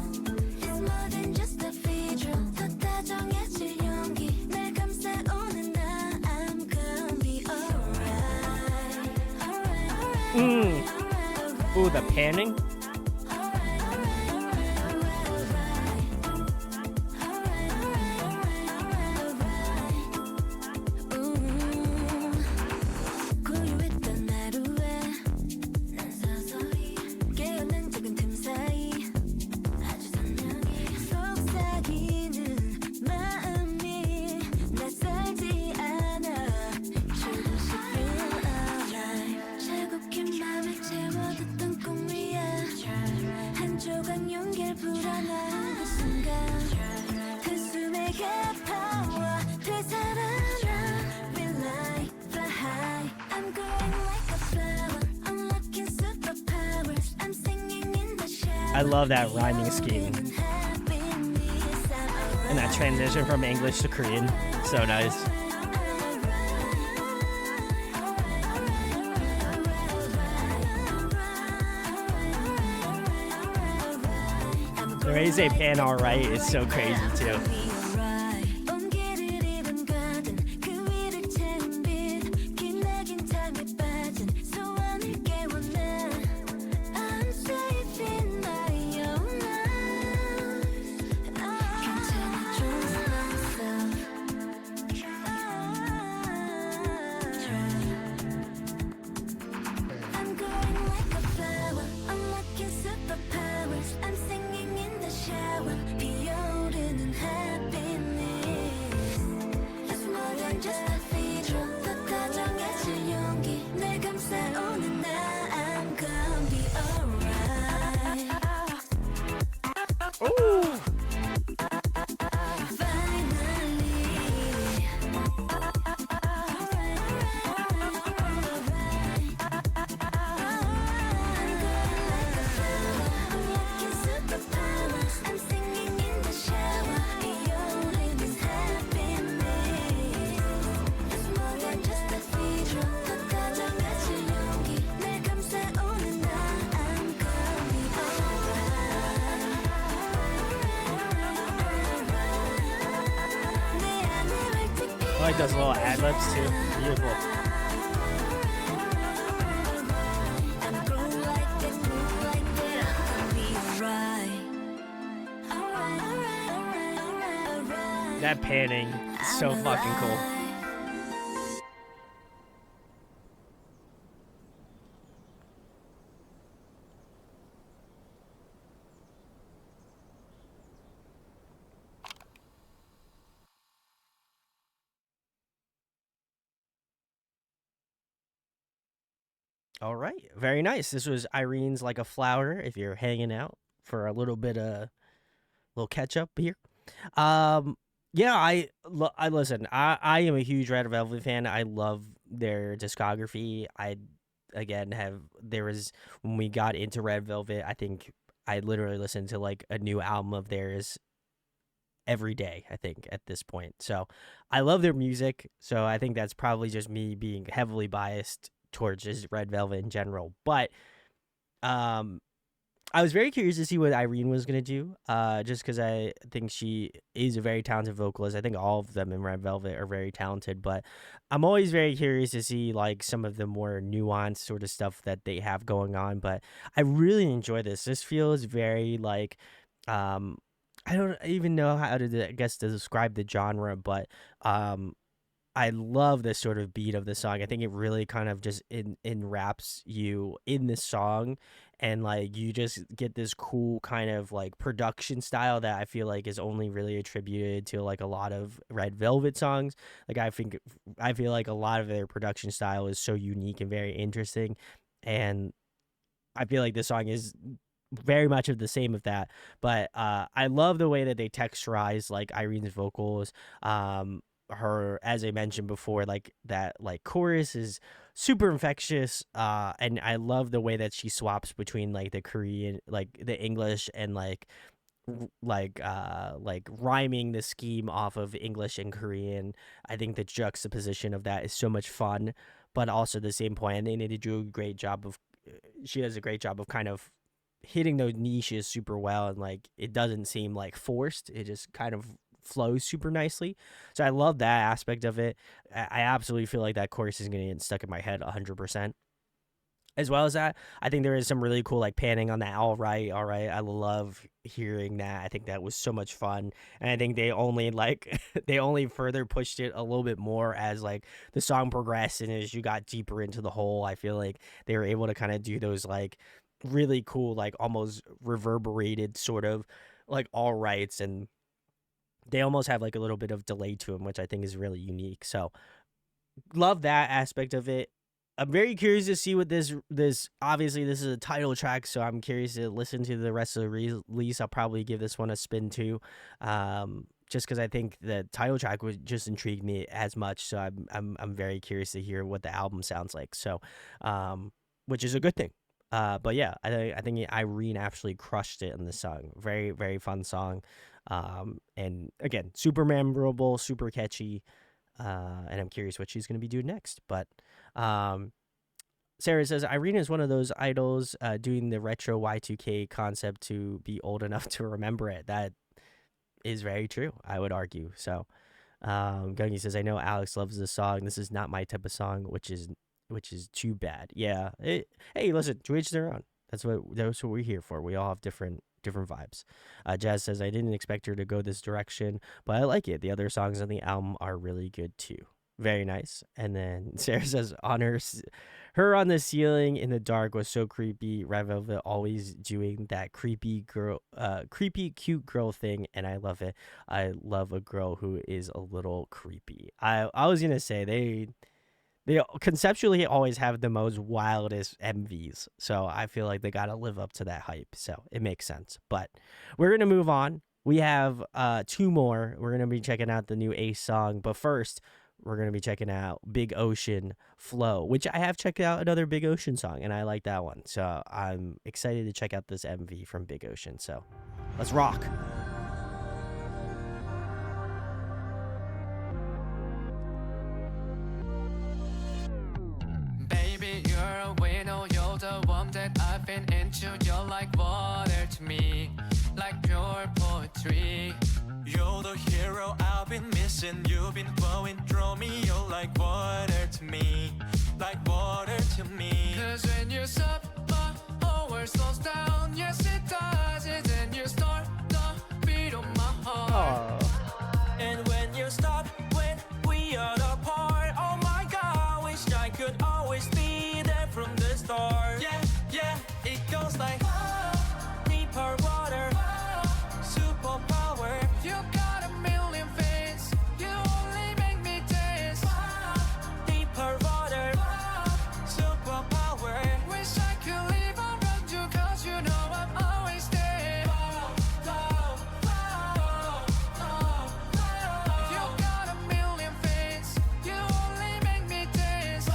It's more than just a feature, 더 다정해질 용기. 날 감싸오는 나, I'm gonna be alright. Ooh, the panning. 고요했던 하루에 난 서서히 깨어난 작은 틈 사이 아주 선명히 속삭이는 마음이 낯설지 않아 조금씩 feel alive 차갑게 맘을 채워뒀던 꿈 위에 한 조각 용기를 불어넣은 그 순간 그 숨에게 파워 되살아나 rely fly high I'm growing like a flower unlocking superpowers I'm singing in the shower I love that rhyming scheme and that transition from English to Korean. So nice. The way you say pan all right is so crazy too. I'm going like a flower, unlocking superpowers. I'm singing in the shower, 피어오르는 happiness. It's more than just a feature, 더 다정해질 용기. 날 감싸오는 나, I'm gonna be alright. Ooh. I'm singing in the shower, 피어오르는 happiness. It's more than just a feature, 더 다정해질 용기. 날 감싸오는 나, I'm gonna be alright. those little ad libs too. Beautiful. That panning is so fucking cool. All right, very nice. This was Irene's "Like a Flower." If you're hanging out for a little bit of little catch up here, um, yeah, I listen. I am a huge Red Velvet fan. I love their discography. I again have there was when we got into Red Velvet. I think I literally listened to like a new album of theirs every day. I think at this point, so I love their music. So I think that's probably just me being heavily biased towards just Red Velvet in general. But um, I was very curious to see what Irene was gonna do. Just because I think she is a very talented vocalist. I think all of them in Red Velvet are very talented. But I'm always very curious to see like some of the more nuanced sort of stuff that they have going on. But I really enjoy this. This feels very like, um, I don't even know how to I guess to describe the genre, but I love this sort of beat of the song. I think it really kind of just enwraps you in the song, and like you just get this cool kind of like production style that I feel like is only really attributed to like a lot of Red Velvet songs. Like I feel like a lot of their production style is so unique and very interesting, and I feel like this song is very much of the same of that. But I love the way that they texturize like Irene's vocals. Her, as I mentioned before, like that like chorus is super infectious. And I love the way that she swaps between like the Korean, like the English, and like rhyming the scheme off of English and Korean. I think the juxtaposition of that is so much fun, but also at the same point, they need to do a great job of. She does a great job of kind of hitting those niches super well, and like it doesn't seem like forced. It just kind of flows super nicely. So I love that aspect of it. I absolutely feel like that chorus is going to get stuck in my head 100%. As well as that, I think there is some really cool like panning on that. All right, all right. I love hearing that. I think that was so much fun, and I think they only like they only further pushed it a little bit more as like the song progressed and as you got deeper into the whole. I feel like they were able to kind of do those like really cool like almost reverberated sort of like all rights, and they almost have like a little bit of delay to them, which I think is really unique. So love that aspect of it. I'm very curious to see what this obviously this is a title track, so I'm curious to listen to the rest of the release. I'll probably give this one a spin too, just because I think the title track would just intrigue me as much. So I'm very curious to hear what the album sounds like. So, which is a good thing. But yeah, I think Irene actually crushed it in the song. Very very fun song, and again super memorable, super catchy. And I'm curious what she's going to be doing next. But Sarah says Irina is one of those idols doing the retro Y2K concept to be old enough to remember it. That is very true, I would argue. So Gungy says, I know Alex loves this song. This is not my type of song, which is too bad. Yeah. Hey, listen, to each their own. That's what we're here for. We all have different vibes. Jazz says, I didn't expect her to go this direction, but I like it. The other songs on the album are really good too. Very nice. And then Sarah says, on her on the ceiling in the dark was so creepy. Red Velvet always doing that creepy cute girl thing, and I love it. I love a girl who is a little creepy. I was gonna say they conceptually always have the most wildest MVs. So I feel like they got to live up to that hype. So it makes sense. But we're going to move on. We have two more. We're going to be checking out the new Ace song. But first, we're going to be checking out Big Ocean Flow, which I have checked out another Big Ocean song, and I like that one. So I'm excited to check out this MV from Big Ocean. So let's rock. I've been into, you're like water to me, like pure poetry. You're the hero I've been missing. Listen, you've been flowing through me, you're like water to me, like water to me. Cause when you stop, my whole world slows down. Yes, it does. And then you start the beat of my heart. And when you stop, when we are apart, oh my God, wish I could always be there from the start. Yeah, yeah, it goes like deeper water, superpower. You got a million things. You only make me dance. Deeper water, superpower. Wish I could live around you, cause you know I'm always there. You got a million things. You only make me dance.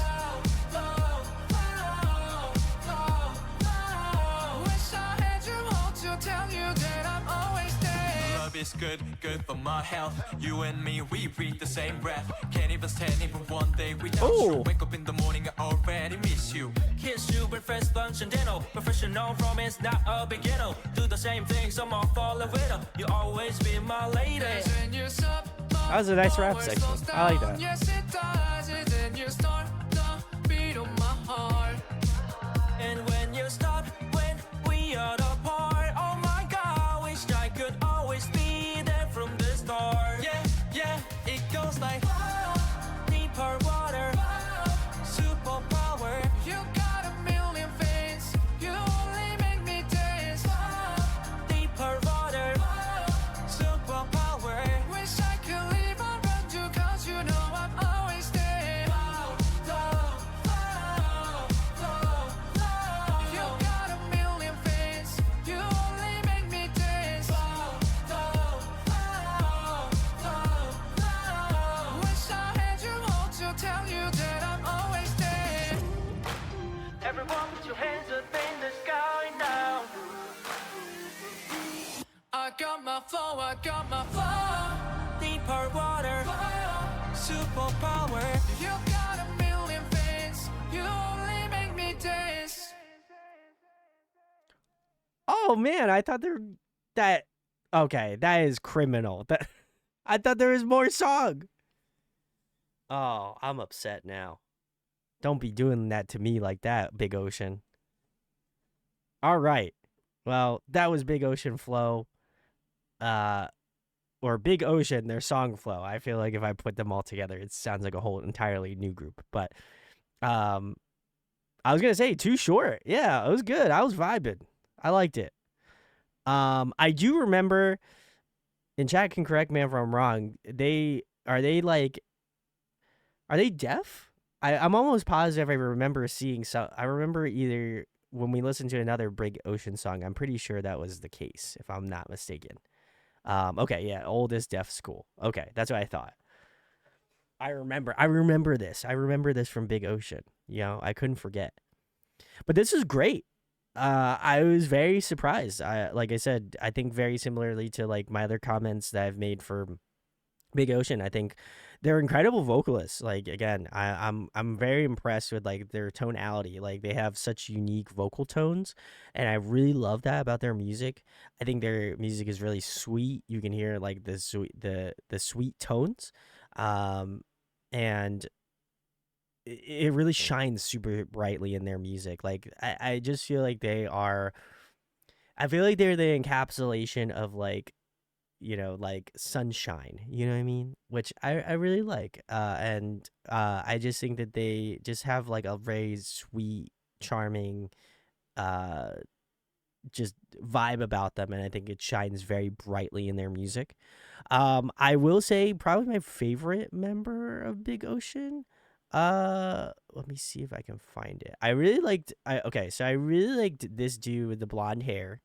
Wish I had you all to tell you that I'm always there. Love is good, good for my health. You and me, we breathe the same breath. Can't even stand even one day without you. Wake up in the morning, I already miss you. Kiss you, breakfast, lunch, and dinner. Professional promise, not a beginner. Do the same things, I'm all falling with her. You always be my lady. When you stop, That was a nice rap section. I like that. yes, it does. And then you start the beat of my heart. And when you stop, when we are apart, oh my God, wish I could always be there from the start. Yeah, yeah, it goes like deeper water, superpower. You got a million things. You only make me dance. Deeper water, superpower. Wish I could live around you, cause you know I'm always there. You got a million things. You only make me dance. Wish I had you all to tell you that I'm always there. Everyone put your hands up in the sky now. I got my flow, I got my flow. Deeper water, superpower. You got a million things. You only make me dance. Oh man, I thought that. Okay, that is criminal. That I thought there was more song. Oh, I'm upset now. Don't be doing that to me like that, Big Ocean. All right. Well, that was Big Ocean Flow. Or Big Ocean, their song Flow. I feel like if I put them all together, it sounds like a whole entirely new group. But I was gonna say Too Short. Yeah, it was good. I was vibing. I liked it. I do remember, and chat can correct me if I'm wrong. Are they deaf? I'm almost positive I remember seeing some. I remember either when we listened to another Big Ocean song. I'm pretty sure that was the case, if I'm not mistaken. Okay, yeah, oldest deaf school. Okay, that's what I thought. I remember this. I remember this from Big Ocean. You know, I couldn't forget. But this is great. I was very surprised. Like I said, I think very similarly to like my other comments that I've made for Big Ocean. I think they're incredible vocalists. Like again, I'm very impressed with like their tonality. Like they have such unique vocal tones, and I really love that about their music. I think their music is really sweet. You can hear like the sweet tones, and it really shines super brightly in their music. Like I just feel like I feel like they're the encapsulation of like, you know, like sunshine, you know what I mean? Which I really like. And I just think that they just have like a very sweet, charming, just vibe about them. And I think it shines very brightly in their music. I will say probably my favorite member of Big Ocean. Let me see if I can find it. I really liked this dude with the blonde hair.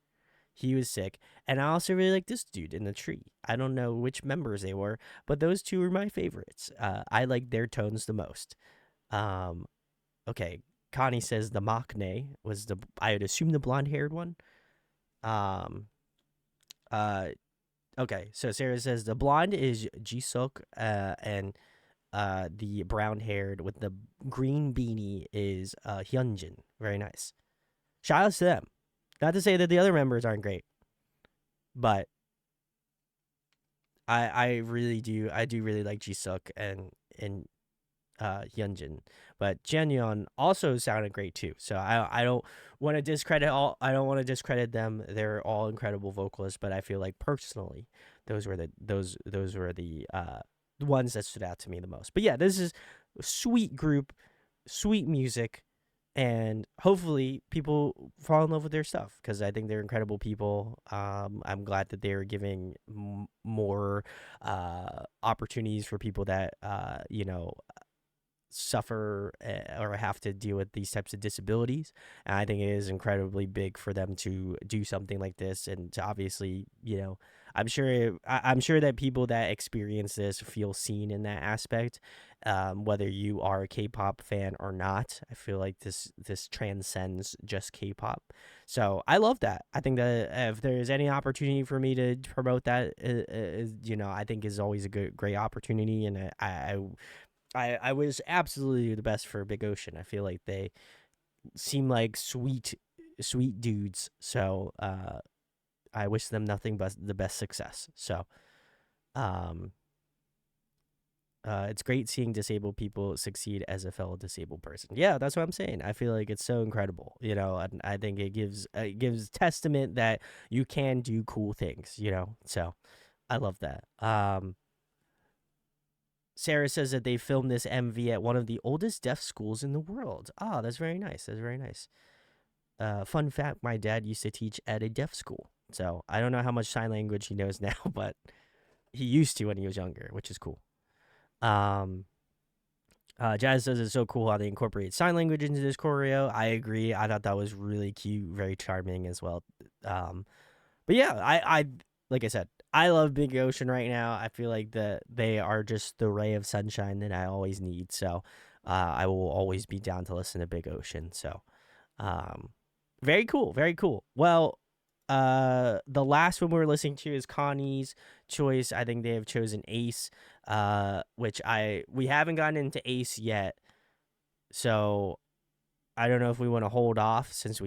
He was sick. And I also really like this dude in the tree. I don't know which members they were, but those two were my favorites. I like their tones the most. Okay. Connie says the Machne was I would assume the blonde haired one. Okay. So Sarah says the blonde is Jisuk, and the brown haired with the green beanie is Hyunjin. Very nice. Shout out to them. Not to say that the other members aren't great, but I really do. I do really like Jisuk and Hyunjin, but Janyeon also sounded great too. So I don't want to discredit all. I don't want to discredit them. They're all incredible vocalists, but I feel like personally, those were the ones that stood out to me the most. But yeah, this is a sweet group, sweet music, and hopefully people fall in love with their stuff because I think they're incredible people. I'm glad that they're giving more opportunities for people that suffer or have to deal with these types of disabilities. And I think it is incredibly big for them to do something like this and to obviously, I'm sure that people that experience this feel seen in that aspect, whether you are a K-pop fan or not. I feel like this transcends just K-pop. So I love that. I think that if there's any opportunity for me to promote that, I think is always a great opportunity. And I wish absolutely the best for Big Ocean. I feel like they seem like sweet dudes. So I wish them nothing but the best success. So it's great seeing disabled people succeed as a fellow disabled person. Yeah, that's what I'm saying. I feel like it's so incredible, and I think it gives testament that you can do cool things, So I love that. Sarah says that they filmed this MV at one of the oldest deaf schools in the world. Ah, that's very nice. That's very nice. Fun fact, my dad used to teach at a deaf school. So I don't know how much sign language he knows now, but he used to when he was younger, which is cool. Jazz says it's so cool how they incorporate sign language into this choreo. I agree. I thought that was really cute, very charming as well. But yeah, I like I said, I love Big Ocean right now. I feel like they are just the ray of sunshine that I always need. So I will always be down to listen to Big Ocean. So very cool, very cool. Well, the last one we're listening to is Connie's choice. I think they have chosen Ace, which we haven't gotten into Ace yet. So I don't know if we want to hold off since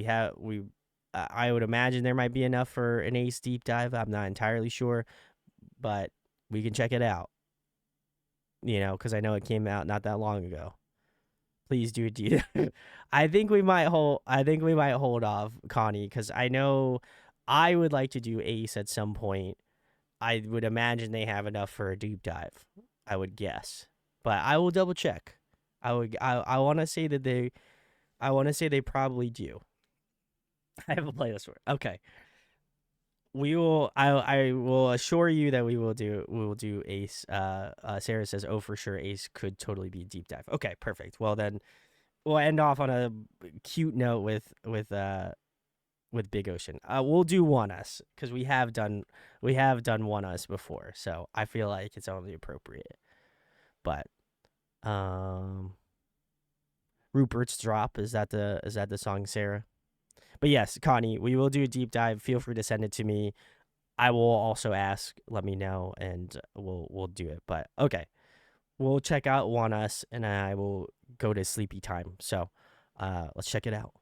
I would imagine there might be enough for an Ace deep dive. I'm not entirely sure, but we can check it out. Because I know it came out not that long ago. Please do it. I think we might hold off, Connie, because I know I would like to do Ace at some point. I would imagine they have enough for a deep dive. I would guess, but I will double check. I want to say that they probably do. I have a playlist for it. Okay. We will. I will assure you that we will do Ace. Sarah says, "Oh, for sure, Ace could totally be a deep dive." Okay, perfect. Well, then we'll end off on a cute note with Big Ocean. We'll do One Us because we have done One Us before, so I feel like it's only appropriate. But Rupert's Drop, is that the song, Sarah? But yes, Connie, we will do a deep dive. Feel free to send it to me. I will also ask, let me know, and we'll do it. But okay, we'll check out One Us, and I will go to sleepy time. So let's check it out.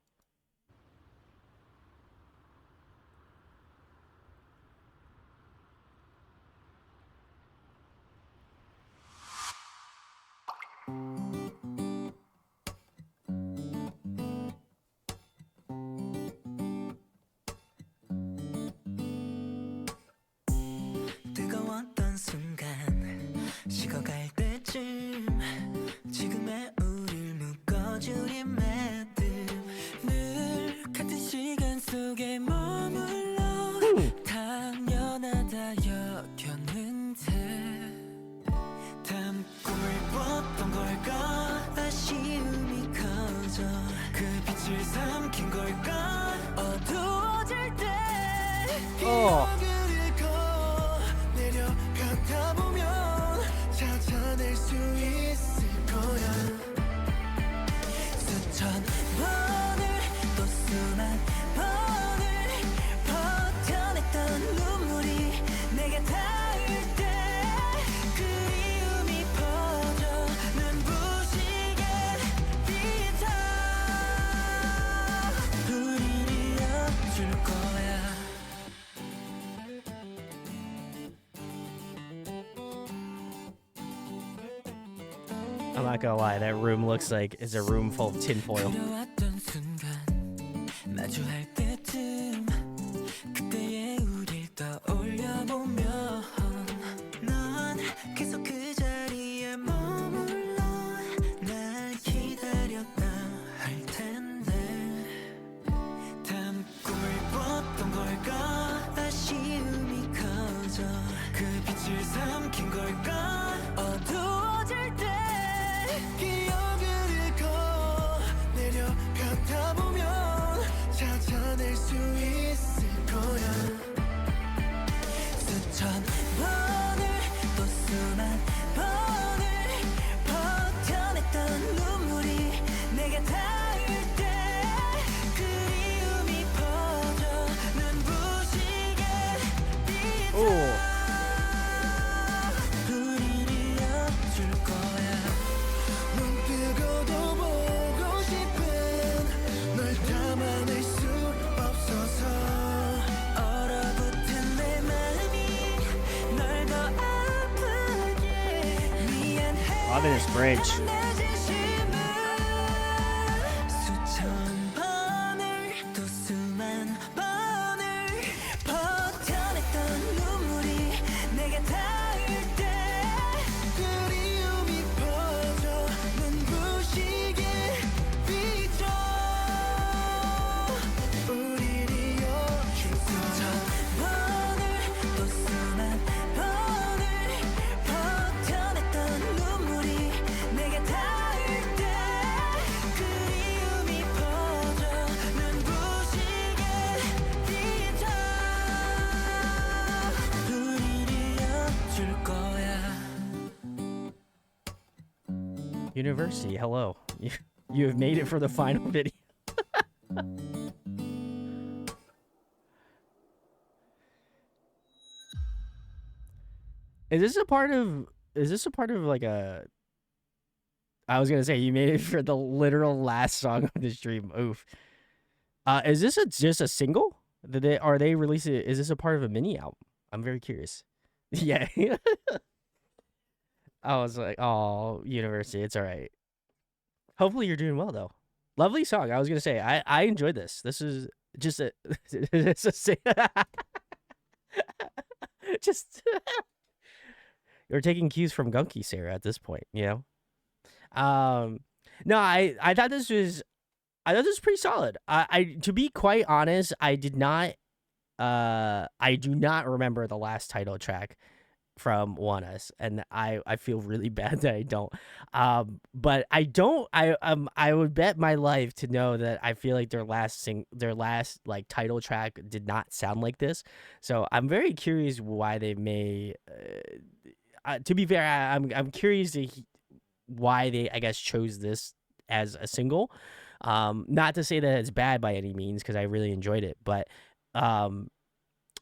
뜨거웠던 순간 식어갈 때쯤 지금의 우릴 묶어주린 매듭 늘 같은 시간 속에 머물러 당연하다 여겼는데 담고 입었던 걸까 아쉬움이 커져 그 빛을 삼킨 걸까 어두워질 때 기억을 내려가다 보면 찾아낼 수 있을 거야 수천 번을 또 수만 번을 버텨냈던 눈물이 내게 닿을 때 그리움이 퍼져 눈부시게 빛나 우리를 이어줄 거야 not gonna lie, that room looks like it's a room full of tinfoil. 그려왔던 순간 마주할 때쯤 그때의 우릴 떠올려보면 넌 계속 그 자리에 머물러 날 기다렸다 할 텐데 다음 꿈을 꿨던 걸까 아쉬움이 커져 그 빛을 삼킨 걸까 어두워질 때 기억을 잃고 내려 펴다 보면 찾아낼 수 있을 거야 수천 번을 또 수만 번을 버텨냈던 눈물이 내게 닿을 때 그리움이 퍼져 눈부시게 Oh. 우리를 엿줄 거야 눈 뜨고도 보고 싶은 널 담아낼 수 없어서 얼어붙은 내 마음이 널 더 아프게 미안해 Love this bridge. 내 진심을 수천 번을 또 수만 번을 버텨냈던 눈물이 내게 닿을 때 그리움이 퍼져 눈부시게 비춰 우리를 엿줄 수천 번을 또 수만 번을 버텨냈던 눈물이 내게 닿을 때 그리움이 퍼져 눈부시게 비춰 우리를 엿줄 거야 University, hello. You have made it for the final video. Is this a part of like a I was gonna say you made it for the literal last song of the stream. Oof. Is this just a single? Are they releasing it? Is this a part of a mini album? I'm very curious. Yeah. I was like, oh, University, it's all right. Hopefully you're doing well though. Lovely song. I was gonna say I enjoyed this. This is just a it's just you're taking cues from Gunky Sarah at this point, you know. No, I thought this was pretty solid. I to be quite honest, I do not remember the last title track from One Us, and I feel really bad that I don't. But I would bet my life to know that I feel like their last like title track did not sound like this. So I'm very curious why they may. To be fair, I'm curious why they, I guess, chose this as a single. Not to say that it's bad by any means, because I really enjoyed it, but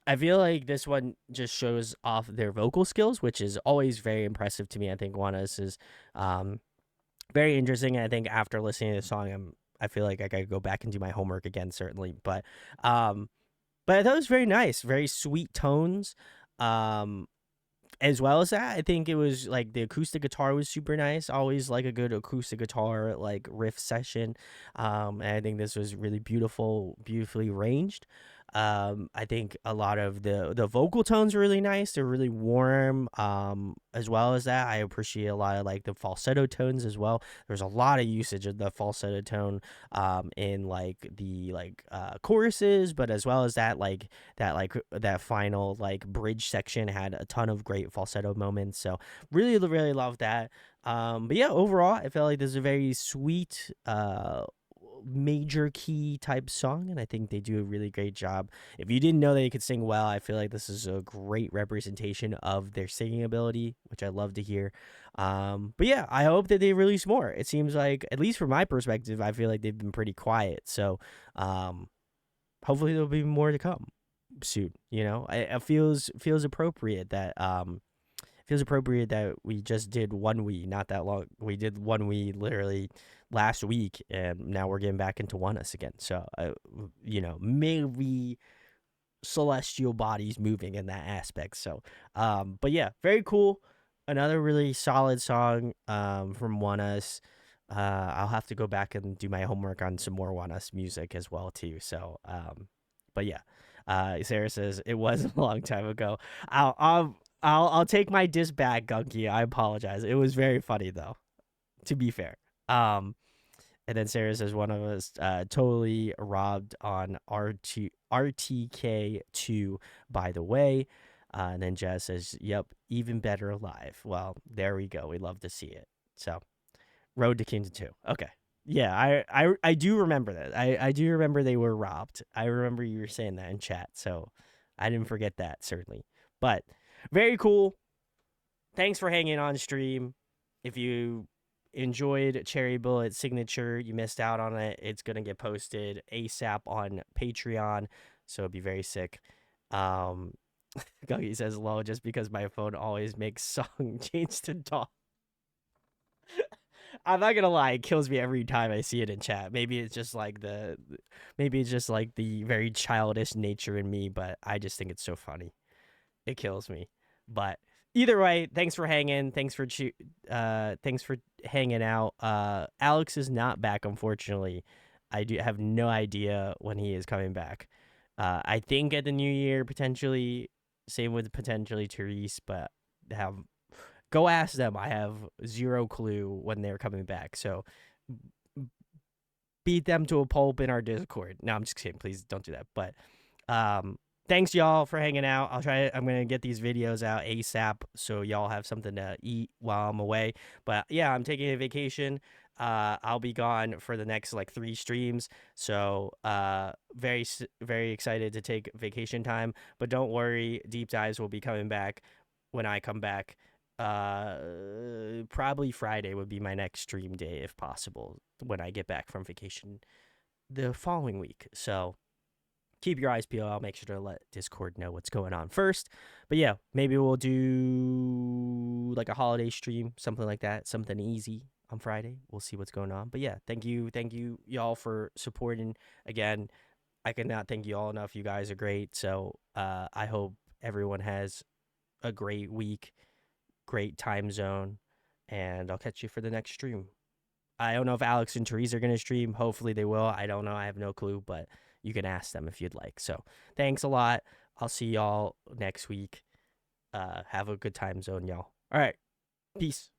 I feel like this one just shows off their vocal skills, which is always very impressive to me. I think Juanes is very interesting, and I think after listening to the song, I feel like I gotta go back and do my homework again, certainly. But I thought it was very nice, very sweet tones. As well as that, I think it was like the acoustic guitar was super nice. Always like a good acoustic guitar like riff session. And I think this was really beautifully arranged. I think a lot of the vocal tones are really nice. They're really warm. As well as that, I appreciate a lot of like the falsetto tones as well. There's a lot of usage of the falsetto tone in like the choruses, but as well as that that final like bridge section had a ton of great falsetto moments. So really love that. But yeah, overall, I felt like this is a very sweet major key type song, and I think they do a really great job. If you didn't know they could sing well, I feel like this is a great representation of their singing ability, which I love to hear. But yeah, I hope that they release more. It seems like, at least from my perspective, I feel like they've been pretty quiet, so hopefully there'll be more to come soon. You know, it feels appropriate that we just did One We not that long. We did One We literally last week, and now we're getting back into One Us again. So, you know, maybe celestial bodies moving in that aspect. So, but yeah, very cool. another really solid song from One Us. I'll have to go back and do my homework on some more One Us music as well too. So, but yeah, Sarah says it was a long time ago. I'll take my diss back, Gunky. I apologize. It was very funny though. To be fair. And then Sarah says one of us totally robbed on RTK2, by the way. And then Jazz says, yep, even better live. Well, there we go. We love to see it. So, Road to Kingdom 2. Okay. Yeah, I do remember that. I do remember they were robbed. I remember you were saying that in chat. So, I didn't forget that, certainly. But, very cool. Thanks for hanging on stream. If you enjoyed Cherry Bullet Signature, you missed out on it. It's gonna get posted ASAP on Patreon, so it'd be very sick. Um, Guggy says, "Lol, just because my phone always makes song change to dog." I'm not gonna lie, it kills me every time I see it in chat. Maybe it's just like the very childish nature in me, but I just think it's so funny. It kills me. But either way, thanks for hanging. Thanks for hanging out. Alex is not back, unfortunately. I do have no idea when he is coming back. I think at the new year potentially. Same with potentially Therese, but have go ask them. I have zero clue when they're coming back. So beat them to a pulp in our Discord. No, I'm just kidding. Please don't do that. But thanks y'all for hanging out. I'm gonna get these videos out ASAP so y'all have something to eat while I'm away. But yeah, I'm taking a vacation. I'll be gone for the next like 3 streams. So very excited to take vacation time. But don't worry, deep dives will be coming back when I come back. Probably Friday would be my next stream day if possible when I get back from vacation the following week. So keep your eyes peeled. I'll make sure to let Discord know what's going on first. But yeah, maybe we'll do like a holiday stream, something like that, something easy on Friday. We'll see what's going on. But yeah, thank you y'all for supporting. Again, I cannot thank you all enough. You guys are great. So I hope everyone has a great week, great time zone, and I'll catch you for the next stream. I don't know if Alex and Therese are going to stream. Hopefully they will. I don't know. I have no clue, but you can ask them if you'd like. So thanks a lot. I'll see y'all next week. Have a good time zone, y'all. All right. Peace.